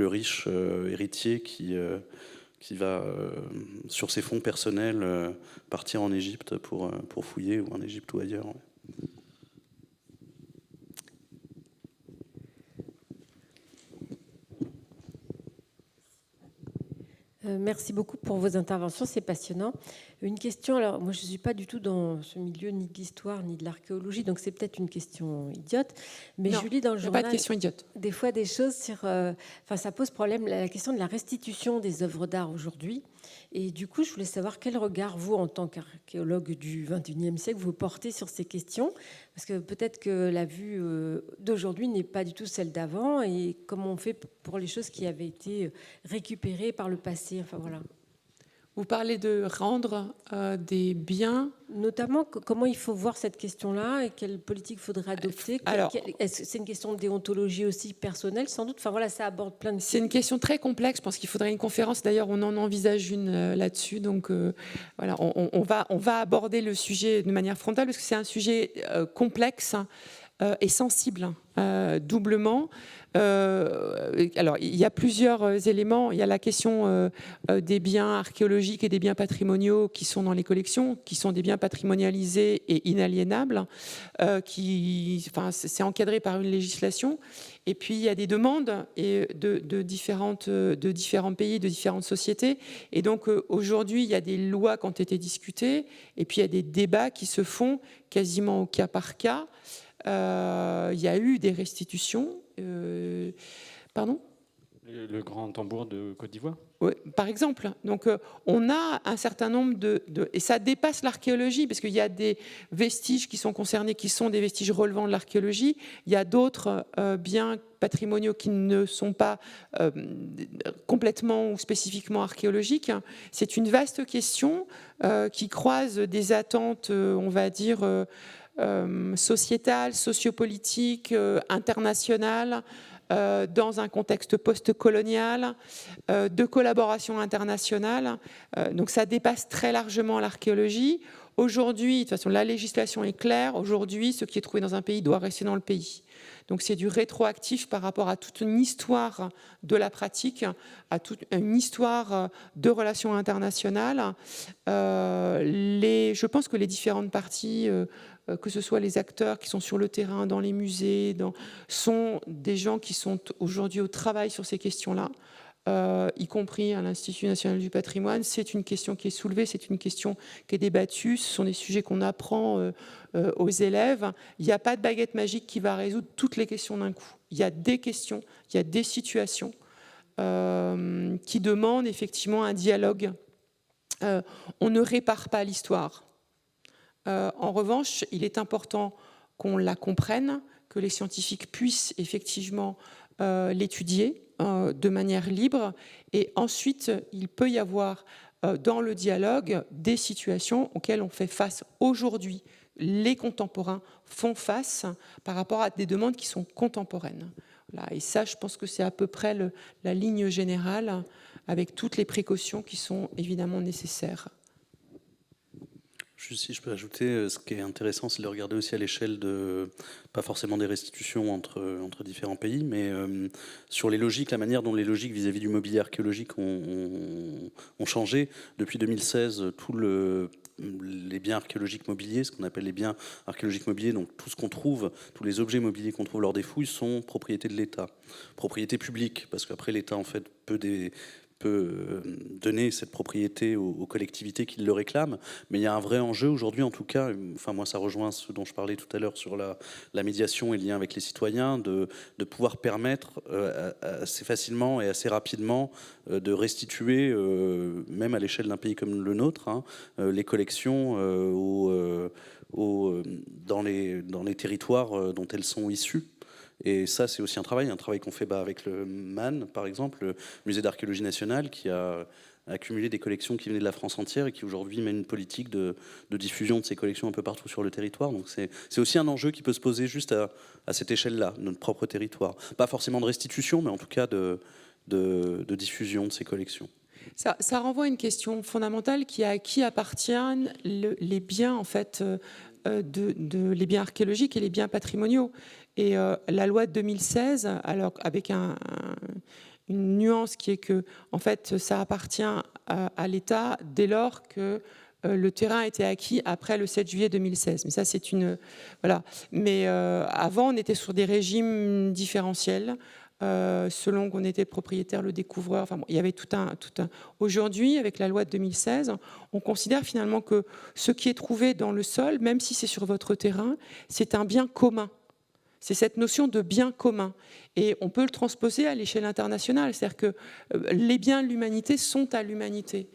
riche héritier qui va, sur ses fonds personnels, partir en Égypte pour fouiller, ou en Égypte ou ailleurs. Ouais. Merci beaucoup pour vos interventions, c'est passionnant. Une question, alors moi je ne suis pas du tout dans ce milieu ni de l'histoire ni de l'archéologie, donc c'est peut-être une question idiote, mais Non, je lis dans le journal pas de question idiote. Des fois des choses sur... ça pose problème, la question de la restitution des œuvres d'art aujourd'hui. Et du coup, je voulais savoir quel regard, vous, en tant qu'archéologue du XXIe siècle, vous portez sur ces questions. Parce que peut-être que la vue d'aujourd'hui n'est pas du tout celle d'avant. Et comment on fait pour les choses qui avaient été récupérées par le passé. Enfin, voilà. Vous parlez de rendre des biens. Notamment, comment il faut voir cette question-là et quelle politique faudrait adopter. Est-ce que c'est une question de déontologie aussi personnelle, sans doute? Enfin voilà, ça aborde plein de... C'est une question très complexe. Je pense qu'il faudrait une conférence. D'ailleurs, on en envisage une là-dessus. Donc voilà, on va aborder le sujet de manière frontale parce que c'est un sujet complexe et sensible, doublement. Alors, il y a plusieurs éléments. Il y a la question des biens archéologiques et des biens patrimoniaux qui sont dans les collections, qui sont des biens patrimonialisés et inaliénables, c'est encadré par une législation. Et puis, il y a des demandes de différents pays, de différentes sociétés. Et donc, aujourd'hui, il y a des lois qui ont été discutées, et puis il y a des débats qui se font quasiment au cas par cas. Il y a eu des restitutions. Pardon ? Le grand tambour de Côte d'Ivoire ? Oui, par exemple. Donc, on a un certain nombre et ça dépasse l'archéologie, parce qu'il y a des vestiges qui sont concernés, qui sont des vestiges relevant de l'archéologie. Il y a d'autres biens patrimoniaux qui ne sont pas complètement ou spécifiquement archéologiques. C'est une vaste question qui croise des attentes, on va dire, sociétale, sociopolitique, internationale, dans un contexte post-colonial, de collaboration internationale. Donc ça dépasse très largement l'archéologie. Aujourd'hui, de toute façon, la législation est claire. Aujourd'hui, ce qui est trouvé dans un pays doit rester dans le pays. Donc c'est du rétroactif par rapport à toute une histoire de la pratique, à toute une histoire de relations internationales. Je pense que les différentes parties, que ce soit les acteurs qui sont sur le terrain, dans les musées, sont des gens qui sont aujourd'hui au travail sur ces questions-là, y compris à l'Institut national du patrimoine. C'est une question qui est soulevée, c'est une question qui est débattue, ce sont des sujets qu'on apprend aux élèves. Il n'y a pas de baguette magique qui va résoudre toutes les questions d'un coup. Il y a des questions, il y a des situations qui demandent effectivement un dialogue. On ne répare pas l'histoire. En revanche, il est important qu'on la comprenne, que les scientifiques puissent effectivement l'étudier de manière libre. Et ensuite, il peut y avoir dans le dialogue des situations auxquelles on fait face aujourd'hui. Les contemporains font face par rapport à des demandes qui sont contemporaines. Voilà. Et ça, je pense que c'est à peu près la ligne générale, avec toutes les précautions qui sont évidemment nécessaires. Juste si je peux ajouter, ce qui est intéressant, c'est de le regarder aussi à l'échelle pas forcément des restitutions entre différents pays, mais sur les logiques, la manière dont les logiques vis-à-vis du mobilier archéologique ont changé. Depuis 2016, les biens archéologiques mobiliers, ce qu'on appelle les biens archéologiques mobiliers, donc tout ce qu'on trouve, tous les objets mobiliers qu'on trouve lors des fouilles sont propriété de l'État, propriété publique, parce qu'après l'État en fait peut donner cette propriété aux collectivités qui le réclament. Mais il y a un vrai enjeu aujourd'hui, en tout cas, enfin moi ça rejoint ce dont je parlais tout à l'heure sur la médiation et le lien avec les citoyens, de pouvoir permettre assez facilement et assez rapidement de restituer, même à l'échelle d'un pays comme le nôtre, les collections dans les territoires dont elles sont issues. Et ça, c'est aussi un travail qu'on fait avec le MAN, par exemple, le Musée d'archéologie nationale, qui a accumulé des collections qui venaient de la France entière et qui aujourd'hui mène une politique de diffusion de ces collections un peu partout sur le territoire. Donc c'est aussi un enjeu qui peut se poser juste à cette échelle-là, notre propre territoire. Pas forcément de restitution, mais en tout cas de diffusion de ces collections. Ça renvoie à une question fondamentale à qui appartiennent les biens, en fait, les biens archéologiques et les biens patrimoniaux. Et la loi de 2016, alors avec une nuance qui est que, en fait, ça appartient à l'État dès lors que le terrain a été acquis après le 7 juillet 2016. Mais ça, c'est une... Voilà. Mais avant, on était sur des régimes différentiels. selon qu'on était propriétaire, le découvreur. Enfin, bon, il y avait tout un. Aujourd'hui, avec la loi de 2016, on considère finalement que ce qui est trouvé dans le sol, même si c'est sur votre terrain, c'est un bien commun. C'est cette notion de bien commun. Et on peut le transposer à l'échelle internationale. C'est-à-dire que les biens de l'humanité sont à l'humanité.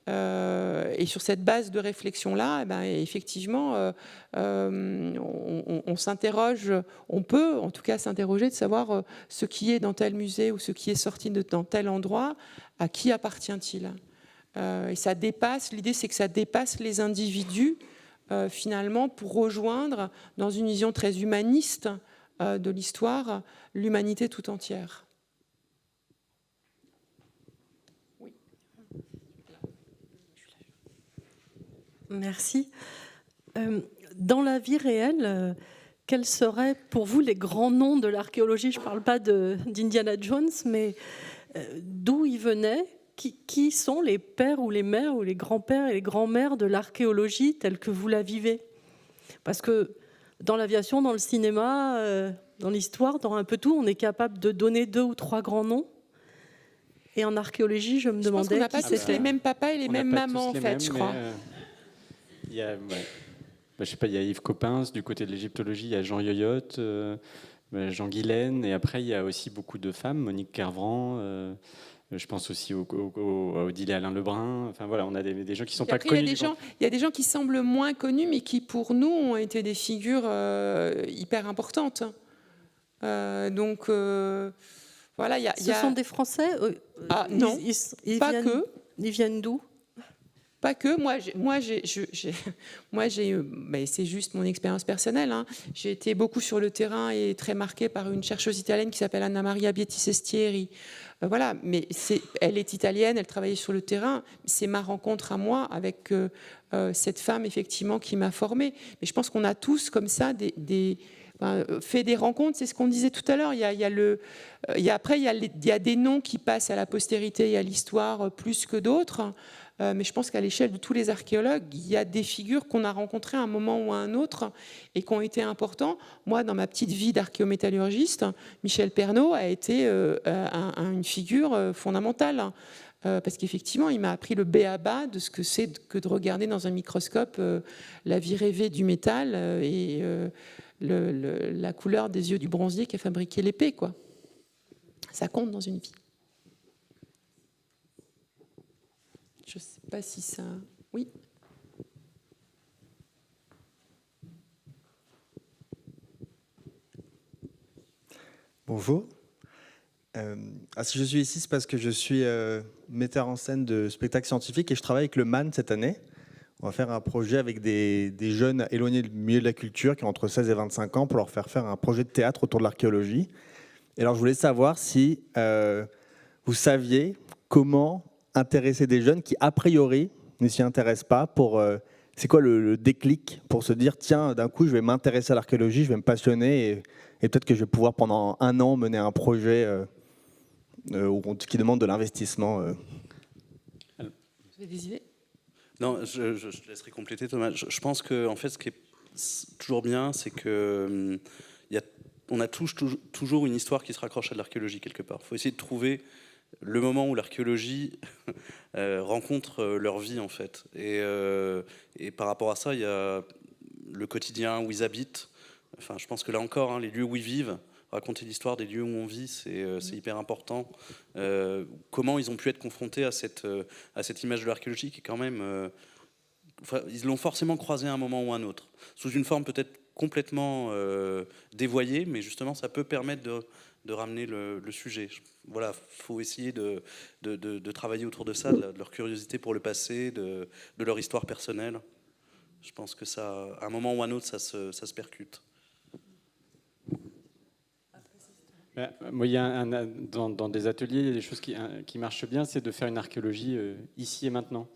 Et sur cette base de réflexion-là, eh ben, effectivement, on s'interroge, on peut en tout cas s'interroger de savoir ce qui est dans tel musée ou ce qui est sorti dans tel endroit, à qui appartient-il. Et ça dépasse, l'idée c'est que ça dépasse les individus, finalement, pour rejoindre, dans une vision très humaniste de l'histoire, l'humanité tout entière. Oui. Merci. Dans la vie réelle, quels seraient pour vous les grands noms de l'archéologie? Je ne parle pas d'Indiana Jones, mais d'où ils venaient? Qui sont les pères ou les mères ou les grands-pères et les grands-mères de l'archéologie telle que vous la vivez? Parce que dans l'aviation, dans le cinéma, dans l'histoire, dans un peu tout, on est capable de donner 2 ou 3 grands noms. Et en archéologie, je me demandais... On n'a pas tous les mêmes papas et les mêmes mamans, en fait, je crois. Il y a, je sais pas, il y a Yves Coppens, du côté de l'égyptologie, il y a Jean Yoyotte, Jean Guilaine, et après, il y a aussi beaucoup de femmes, Monique Kervran... je pense aussi au Odile et Alain Lebrun. Enfin voilà, on a des gens qui ne sont pas connus. Il y a des gens qui semblent moins connus, mais qui pour nous ont été des figures hyper importantes. Donc voilà, Ce sont des Français? Ah non, pas que. Ils viennent d'où? Pas que. Mais c'est juste mon expérience personnelle. Hein. J'ai été beaucoup sur le terrain et très marquée par une chercheuse italienne qui s'appelle Anna Maria Bietti-Sestieri. Voilà, mais elle est italienne, elle travaillait sur le terrain. C'est ma rencontre à moi avec cette femme, effectivement, qui m'a formée. Mais je pense qu'on a tous, comme ça, fait des rencontres. C'est ce qu'on disait tout à l'heure. Il y a des noms qui passent à la postérité et à l'histoire plus que d'autres. Mais je pense qu'à l'échelle de tous les archéologues, il y a des figures qu'on a rencontrées à un moment ou à un autre et qui ont été importants. Moi, dans ma petite vie d'archéométallurgiste, Michel Pernaut a été une figure fondamentale. Parce qu'effectivement, il m'a appris le b.a.-ba de ce que c'est que de regarder dans un microscope la vie rêvée du métal et la couleur des yeux du bronzier qui a fabriqué l'épée, quoi. Ça compte dans une vie. Je ne sais pas si ça... Oui. Bonjour. Si je suis ici, c'est parce que je suis metteur en scène de spectacles scientifiques et je travaille avec le MAN cette année. On va faire un projet avec des jeunes éloignés du milieu de la culture qui ont entre 16 et 25 ans pour leur faire un projet de théâtre autour de l'archéologie. Et alors, je voulais savoir si vous saviez comment intéresser des jeunes qui, a priori, ne s'y intéressent pas. C'est quoi le déclic pour se dire, tiens, d'un coup, je vais m'intéresser à l'archéologie, je vais me passionner et peut-être que je vais pouvoir, pendant 1 an, mener un projet qui demande de l'investissement. Vous avez des idées? Non, je te laisserai compléter, Thomas. Je pense que, en fait, ce qui est toujours bien, c'est que on a toujours une histoire qui se raccroche à de l'archéologie quelque part. Il faut essayer de trouver le moment où l'archéologie rencontre leur vie, en fait. Et par rapport à ça, il y a le quotidien où ils habitent. Enfin, je pense que là encore, les lieux où ils vivent, raconter l'histoire des lieux où on vit, c'est hyper important. Comment ils ont pu être confrontés à cette image de l'archéologie qui est quand même... ils l'ont forcément croisé à un moment ou à un autre, sous une forme peut-être complètement dévoyée, mais justement, ça peut permettre de ramener le sujet. Voilà, faut essayer de travailler autour de ça, de leur curiosité pour le passé, de leur histoire personnelle. Je pense que ça, à un moment ou à un autre, ça se percute. Moi, il y a dans des ateliers, il y a des choses qui marchent bien, c'est de faire une archéologie ici et maintenant.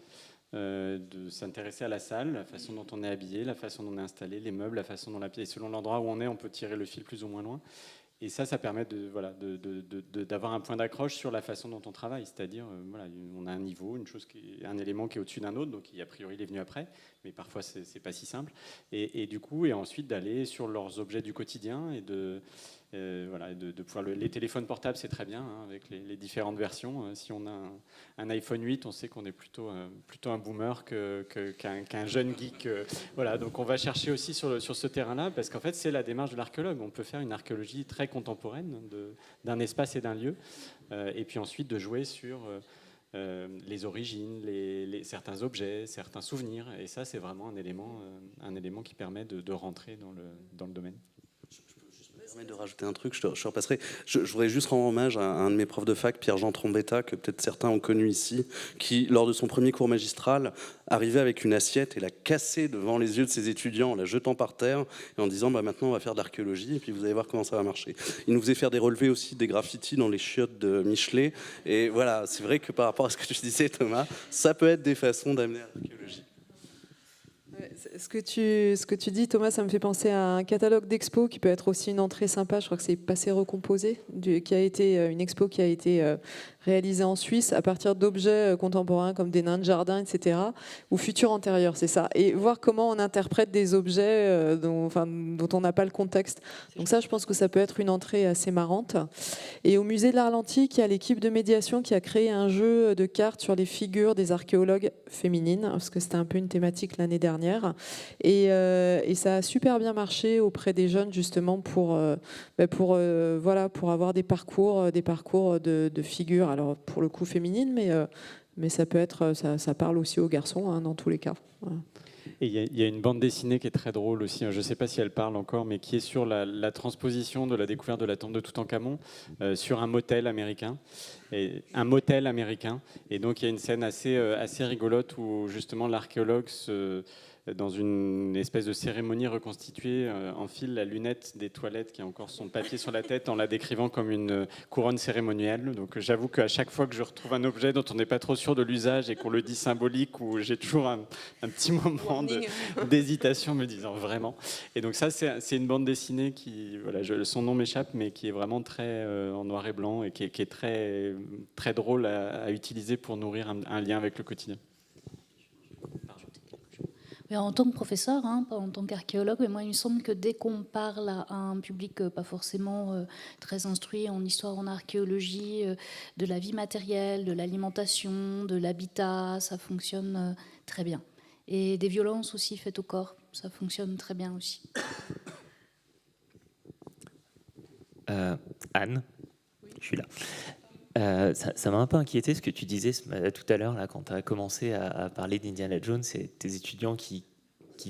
De s'intéresser à la salle, la façon dont on est habillé, la façon dont on est installé, les meubles, la façon dont on est habillé. Et selon l'endroit où on est, on peut tirer le fil plus ou moins loin. Et ça permet d'avoir un point d'accroche sur la façon dont on travaille. C'est-à-dire, on a un niveau, un élément qui est au-dessus d'un autre, donc a priori il est venu après, mais parfois c'est pas si simple. Et du coup, et ensuite d'aller sur leurs objets du quotidien et Voilà, de pouvoir les téléphones portables, c'est très bien, hein, avec les différentes versions. Si on a un iPhone 8, on sait qu'on est plutôt un boomer qu'un jeune geek. Voilà, donc on va chercher aussi sur ce terrain-là, parce qu'en fait, c'est la démarche de l'archéologue. On peut faire une archéologie très contemporaine d'un espace et d'un lieu, et puis ensuite de jouer sur les origines, certains objets, certains souvenirs. Et ça, c'est vraiment un élément qui permet de rentrer dans le domaine. De rajouter un truc, je te repasserai. Je voudrais juste rendre hommage à un de mes profs de fac, Pierre-Jean Trombetta, que peut-être certains ont connu ici, qui, lors de son premier cours magistral, arrivait avec une assiette et l'a cassée devant les yeux de ses étudiants, en la jetant par terre, et en disant maintenant on va faire de l'archéologie, et puis vous allez voir comment ça va marcher. Il nous faisait faire des relevés aussi, des graffitis dans les chiottes de Michelet, et voilà, c'est vrai que par rapport à ce que tu disais, Thomas, ça peut être des façons d'amener à l'archéologie. Ce que tu dis, Thomas, ça me fait penser à un catalogue d'expos qui peut être aussi une entrée sympa. Je crois que c'est Passé Recomposé, qui a été une expo qui a été réalisée en Suisse à partir d'objets contemporains comme des nains de jardin, etc., ou futur antérieur, c'est ça. Et voir comment on interprète des objets dont on n'a pas le contexte. Donc ça, je pense que ça peut être une entrée assez marrante. Et au musée de l'Art Antique, il y a l'équipe de médiation qui a créé un jeu de cartes sur les figures des archéologues féminines, parce que c'était un peu une thématique l'année dernière. Et ça a super bien marché auprès des jeunes, justement, pour avoir des parcours de figures, alors pour le coup féminines, mais ça peut être, ça parle aussi aux garçons, hein, dans tous les cas. Voilà. Et il y a une bande dessinée qui est très drôle aussi, je ne sais pas si elle parle encore, mais qui est sur la transposition de la découverte de la tombe de Toutankhamon sur un motel américain. Et donc il y a une scène assez rigolote où justement l'archéologue dans une espèce de cérémonie reconstituée, enfile la lunette des toilettes qui a encore son papier sur la tête en la décrivant comme une couronne cérémonielle. Donc j'avoue qu'à chaque fois que je retrouve un objet dont on n'est pas trop sûr de l'usage et qu'on le dit symbolique, où j'ai toujours un petit moment d'hésitation me disant vraiment. Et donc ça, c'est une bande dessinée qui, voilà, son nom m'échappe, mais qui est vraiment très en noir et blanc et qui est très, très drôle à utiliser pour nourrir un lien avec le quotidien. Mais en tant que professeur, pas en tant qu'archéologue, mais moi il me semble que dès qu'on parle à un public pas forcément très instruit en histoire, en archéologie, de la vie matérielle, de l'alimentation, de l'habitat, ça fonctionne très bien. Et des violences aussi faites au corps, ça fonctionne très bien aussi. Anne, je suis là. Ça m'a un peu inquiété ce que tu disais tout à l'heure là, quand tu as commencé à parler d'Indiana Jones et tes étudiants qui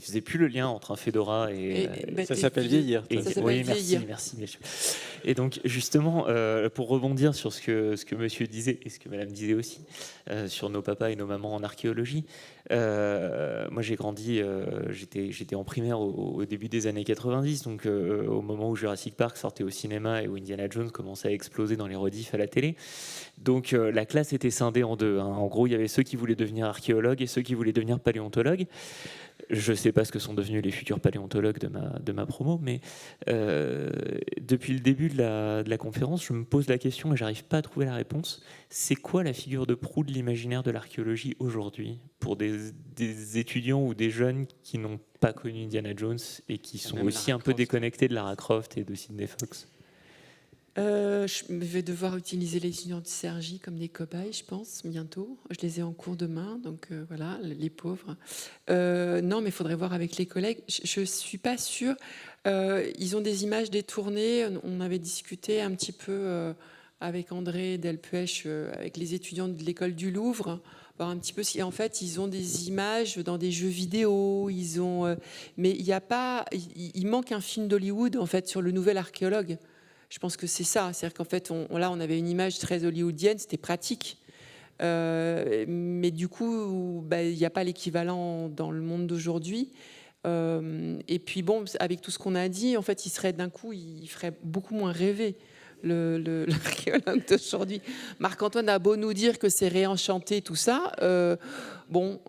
faisaient plus le lien entre un fedora et ça s'appelle vieillir. Oui, merci. Et donc justement, pour rebondir sur ce que monsieur disait et ce que madame disait aussi, sur nos papas et nos mamans en archéologie, moi j'ai grandi, j'étais en primaire au début des années 90, donc au moment où Jurassic Park sortait au cinéma et où Indiana Jones commençait à exploser dans les rediffs à la télé. Donc la classe était scindée en deux. En gros, il y avait ceux qui voulaient devenir archéologues et ceux qui voulaient devenir paléontologues. Je ne sais pas ce que sont devenus les futurs paléontologues de ma promo, mais depuis le début de la conférence, je me pose la question et je n'arrive pas à trouver la réponse. C'est quoi la figure de proue de l'imaginaire de l'archéologie aujourd'hui pour des étudiants ou des jeunes qui n'ont pas connu Indiana Jones et qui sont aussi un peu déconnectés de Lara Croft et de Sidney Fox? Je vais devoir utiliser les étudiants de Cergy comme des cobayes, je pense, bientôt. Je les ai en cours demain, donc voilà, les pauvres. Non, mais il faudrait voir avec les collègues. Je ne suis pas sûre. Ils ont des images détournées. On avait discuté un petit peu avec André Delpuech, avec les étudiants de l'école du Louvre, voir un petit peu si en fait ils ont des images dans des jeux vidéo. Mais il y a pas. Il manque un film d'Hollywood en fait sur le nouvel archéologue. Je pense que c'est ça. C'est-à-dire qu'en fait, on avait une image très hollywoodienne, c'était pratique. Mais du coup, il n'y a pas l'équivalent dans le monde d'aujourd'hui. Et puis bon, avec tout ce qu'on a dit, en fait, il ferait beaucoup moins rêver l'archéologue d'aujourd'hui. Marc-Antoine a beau nous dire que c'est réenchanté, tout ça. Donc,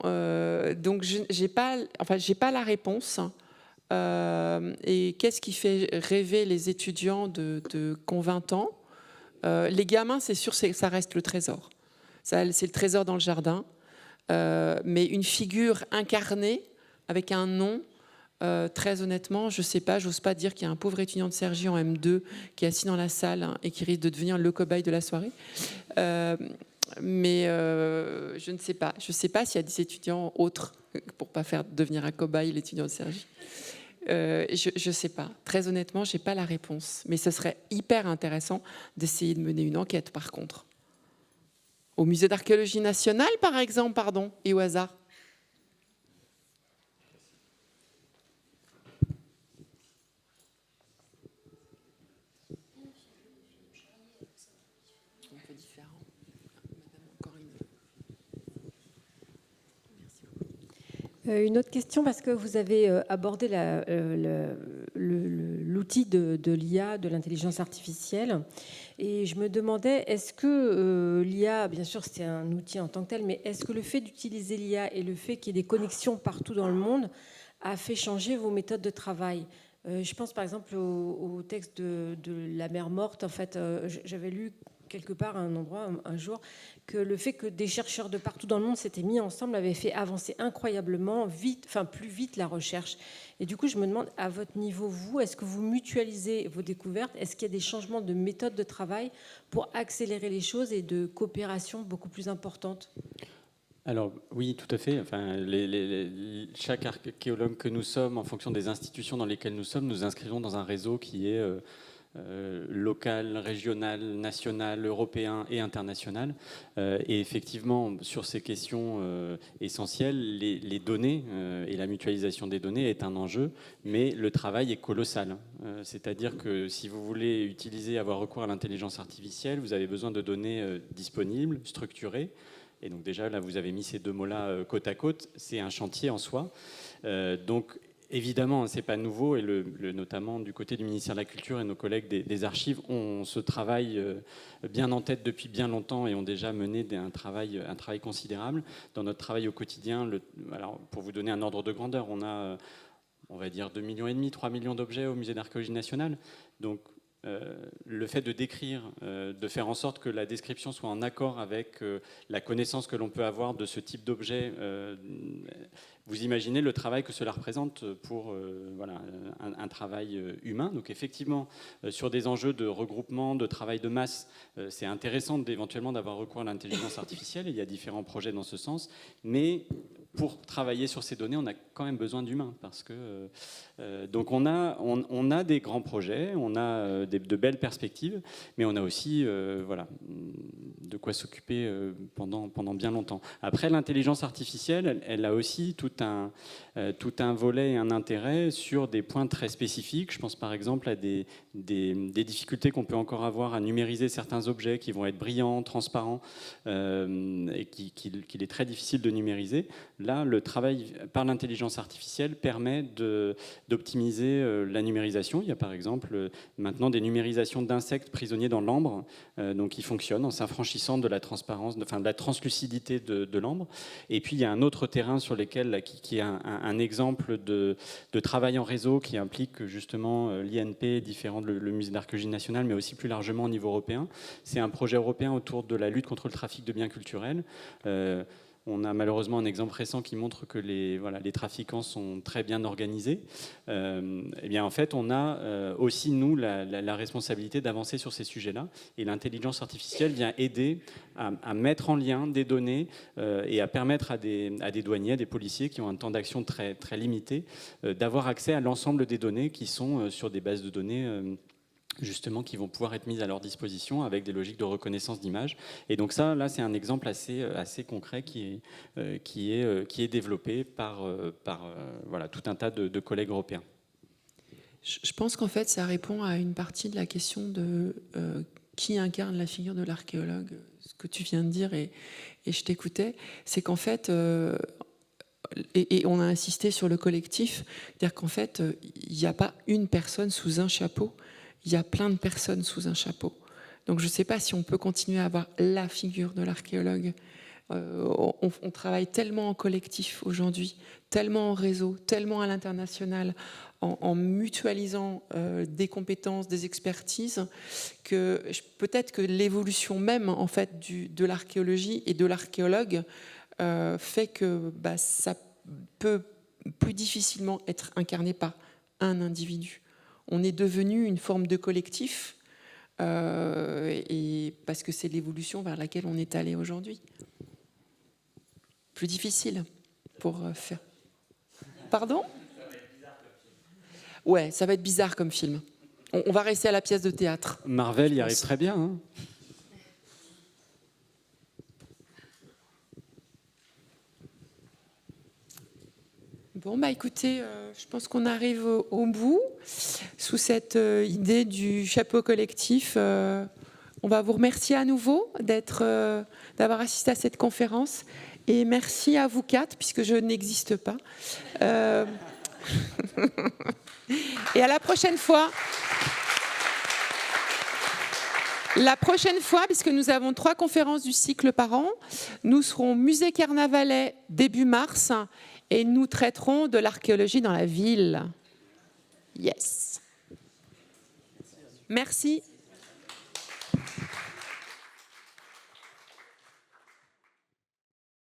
j'ai pas la réponse. Et qu'est-ce qui fait rêver les étudiants de 20 ans? Les gamins, c'est sûr, ça reste le trésor. C'est le trésor dans le jardin. Mais une figure incarnée, avec un nom, Très honnêtement, je ne sais pas, j'ose pas dire qu'il y a un pauvre étudiant de Cergy en M2 qui est assis dans la salle et qui risque de devenir le cobaye de la soirée. Mais je ne sais pas. Je ne sais pas s'il y a des étudiants autres pour ne pas faire devenir un cobaye l'étudiant de Cergy. Je ne sais pas. Très honnêtement, je n'ai pas la réponse. Mais ce serait hyper intéressant d'essayer de mener une enquête, par contre. Au musée d'archéologie nationale, par exemple, pardon, et au hasard. Une autre question, parce que vous avez abordé l'outil de l'IA, de l'intelligence artificielle, et je me demandais, est-ce que l'IA, bien sûr c'est un outil en tant que tel, mais est-ce que le fait d'utiliser l'IA et le fait qu'il y ait des connexions partout dans le monde a fait changer vos méthodes de travail ? Je pense par exemple au texte de La mer morte. En fait, j'avais lu quelque part à un endroit un jour que le fait que des chercheurs de partout dans le monde s'étaient mis ensemble avait fait avancer incroyablement vite, enfin plus vite la recherche. Et du coup, je me demande, à votre niveau, vous, est-ce que vous mutualisez vos découvertes ? Est-ce qu'il y a des changements de méthode de travail pour accélérer les choses et de coopération beaucoup plus importante ? Alors oui, tout à fait. Enfin, chaque archéologue que nous sommes, en fonction des institutions dans lesquelles nous sommes, nous inscrivons dans un réseau qui est local, régional, national, européen et international. Et effectivement, sur ces questions essentielles, les données et la mutualisation des données est un enjeu, mais le travail est colossal. C'est-à-dire que si vous voulez utiliser, avoir recours à l'intelligence artificielle, vous avez besoin de données disponibles, structurées. Et donc déjà, là, vous avez mis ces deux mots-là côte à côte. C'est un chantier en soi. Donc, évidemment, ce n'est pas nouveau, et notamment du côté du ministère de la Culture et nos collègues des archives ont ce travail bien en tête depuis bien longtemps et ont déjà mené un travail considérable. Dans notre travail au quotidien, alors, pour vous donner un ordre de grandeur, on a, on va dire, 2,5 millions, 3 millions d'objets au musée d'archéologie nationale. Donc, le fait de décrire, de faire en sorte que la description soit en accord avec la connaissance que l'on peut avoir de ce type d'objet, vous imaginez le travail que cela représente pour voilà, un travail humain. Donc effectivement, sur des enjeux de regroupement, de travail de masse, c'est intéressant éventuellement d'avoir recours à l'intelligence artificielle, et il y a différents projets dans ce sens, mais pour travailler sur ces données, on a quand même besoin d'humains, parce que donc on a des grands projets, on a de belles perspectives, mais on a aussi voilà, de quoi s'occuper pendant bien longtemps. Après, l'intelligence artificielle, elle a aussi tout un volet et un intérêt sur des points très spécifiques. Je pense par exemple à des difficultés qu'on peut encore avoir à numériser certains objets qui vont être brillants, transparents, et qu'il est très difficile de numériser. Là, le travail par l'intelligence artificielle permet d'optimiser la numérisation. Il y a par exemple maintenant des numérisations d'insectes prisonniers dans l'ambre, donc qui fonctionnent en s'affranchissant de la transparence, enfin de la translucidité de l'ambre. Et puis il y a un autre terrain sur lequel qui est un exemple de travail en réseau qui implique justement l'INP, différent le musée d'archéologie nationale, mais aussi plus largement au niveau européen. C'est un projet européen autour de la lutte contre le trafic de biens culturels. On a malheureusement un exemple récent qui montre que les trafiquants sont très bien organisés. Eh bien, en fait, on a aussi, nous, la responsabilité d'avancer sur ces sujets-là. Et l'intelligence artificielle vient aider à mettre en lien des données et à permettre à des douaniers, à des policiers qui ont un temps d'action très, très limité, d'avoir accès à l'ensemble des données qui sont sur des bases de données justement, qui vont pouvoir être mises à leur disposition avec des logiques de reconnaissance d'images. Et donc ça, là, c'est un exemple assez concret qui est développé par voilà, tout un tas de collègues européens. Je pense qu'en fait, ça répond à une partie de la question de qui incarne la figure de l'archéologue. Ce que tu viens de dire, et je t'écoutais, c'est qu'en fait... Et on a insisté sur le collectif, c'est-à-dire qu'en fait, il n'y a pas une personne sous un chapeau, il y a plein de personnes sous un chapeau. Donc je ne sais pas si on peut continuer à avoir la figure de l'archéologue. On travaille tellement en collectif aujourd'hui, tellement en réseau, tellement à l'international, en mutualisant des compétences, des expertises, que peut-être que l'évolution même en fait, de l'archéologie et de l'archéologue fait que ça peut plus difficilement être incarné par un individu. On est devenu une forme de collectif, et parce que c'est l'évolution vers laquelle on est allé aujourd'hui. Plus difficile pour faire. Pardon ? Ouais, ça va être bizarre comme film. On va rester à la pièce de théâtre. Marvel y arrive très bien. Hein. Bon, bah écoutez, je pense qu'on arrive au bout. Sous cette idée du chapeau collectif, on va vous remercier à nouveau d'avoir assisté à cette conférence. Et merci à vous quatre, puisque je n'existe pas. Et à la prochaine fois. La prochaine fois, puisque nous avons 3 conférences du cycle par an, nous serons au musée Carnavalet début mars et nous traiterons de l'archéologie dans la ville. Yes. Merci.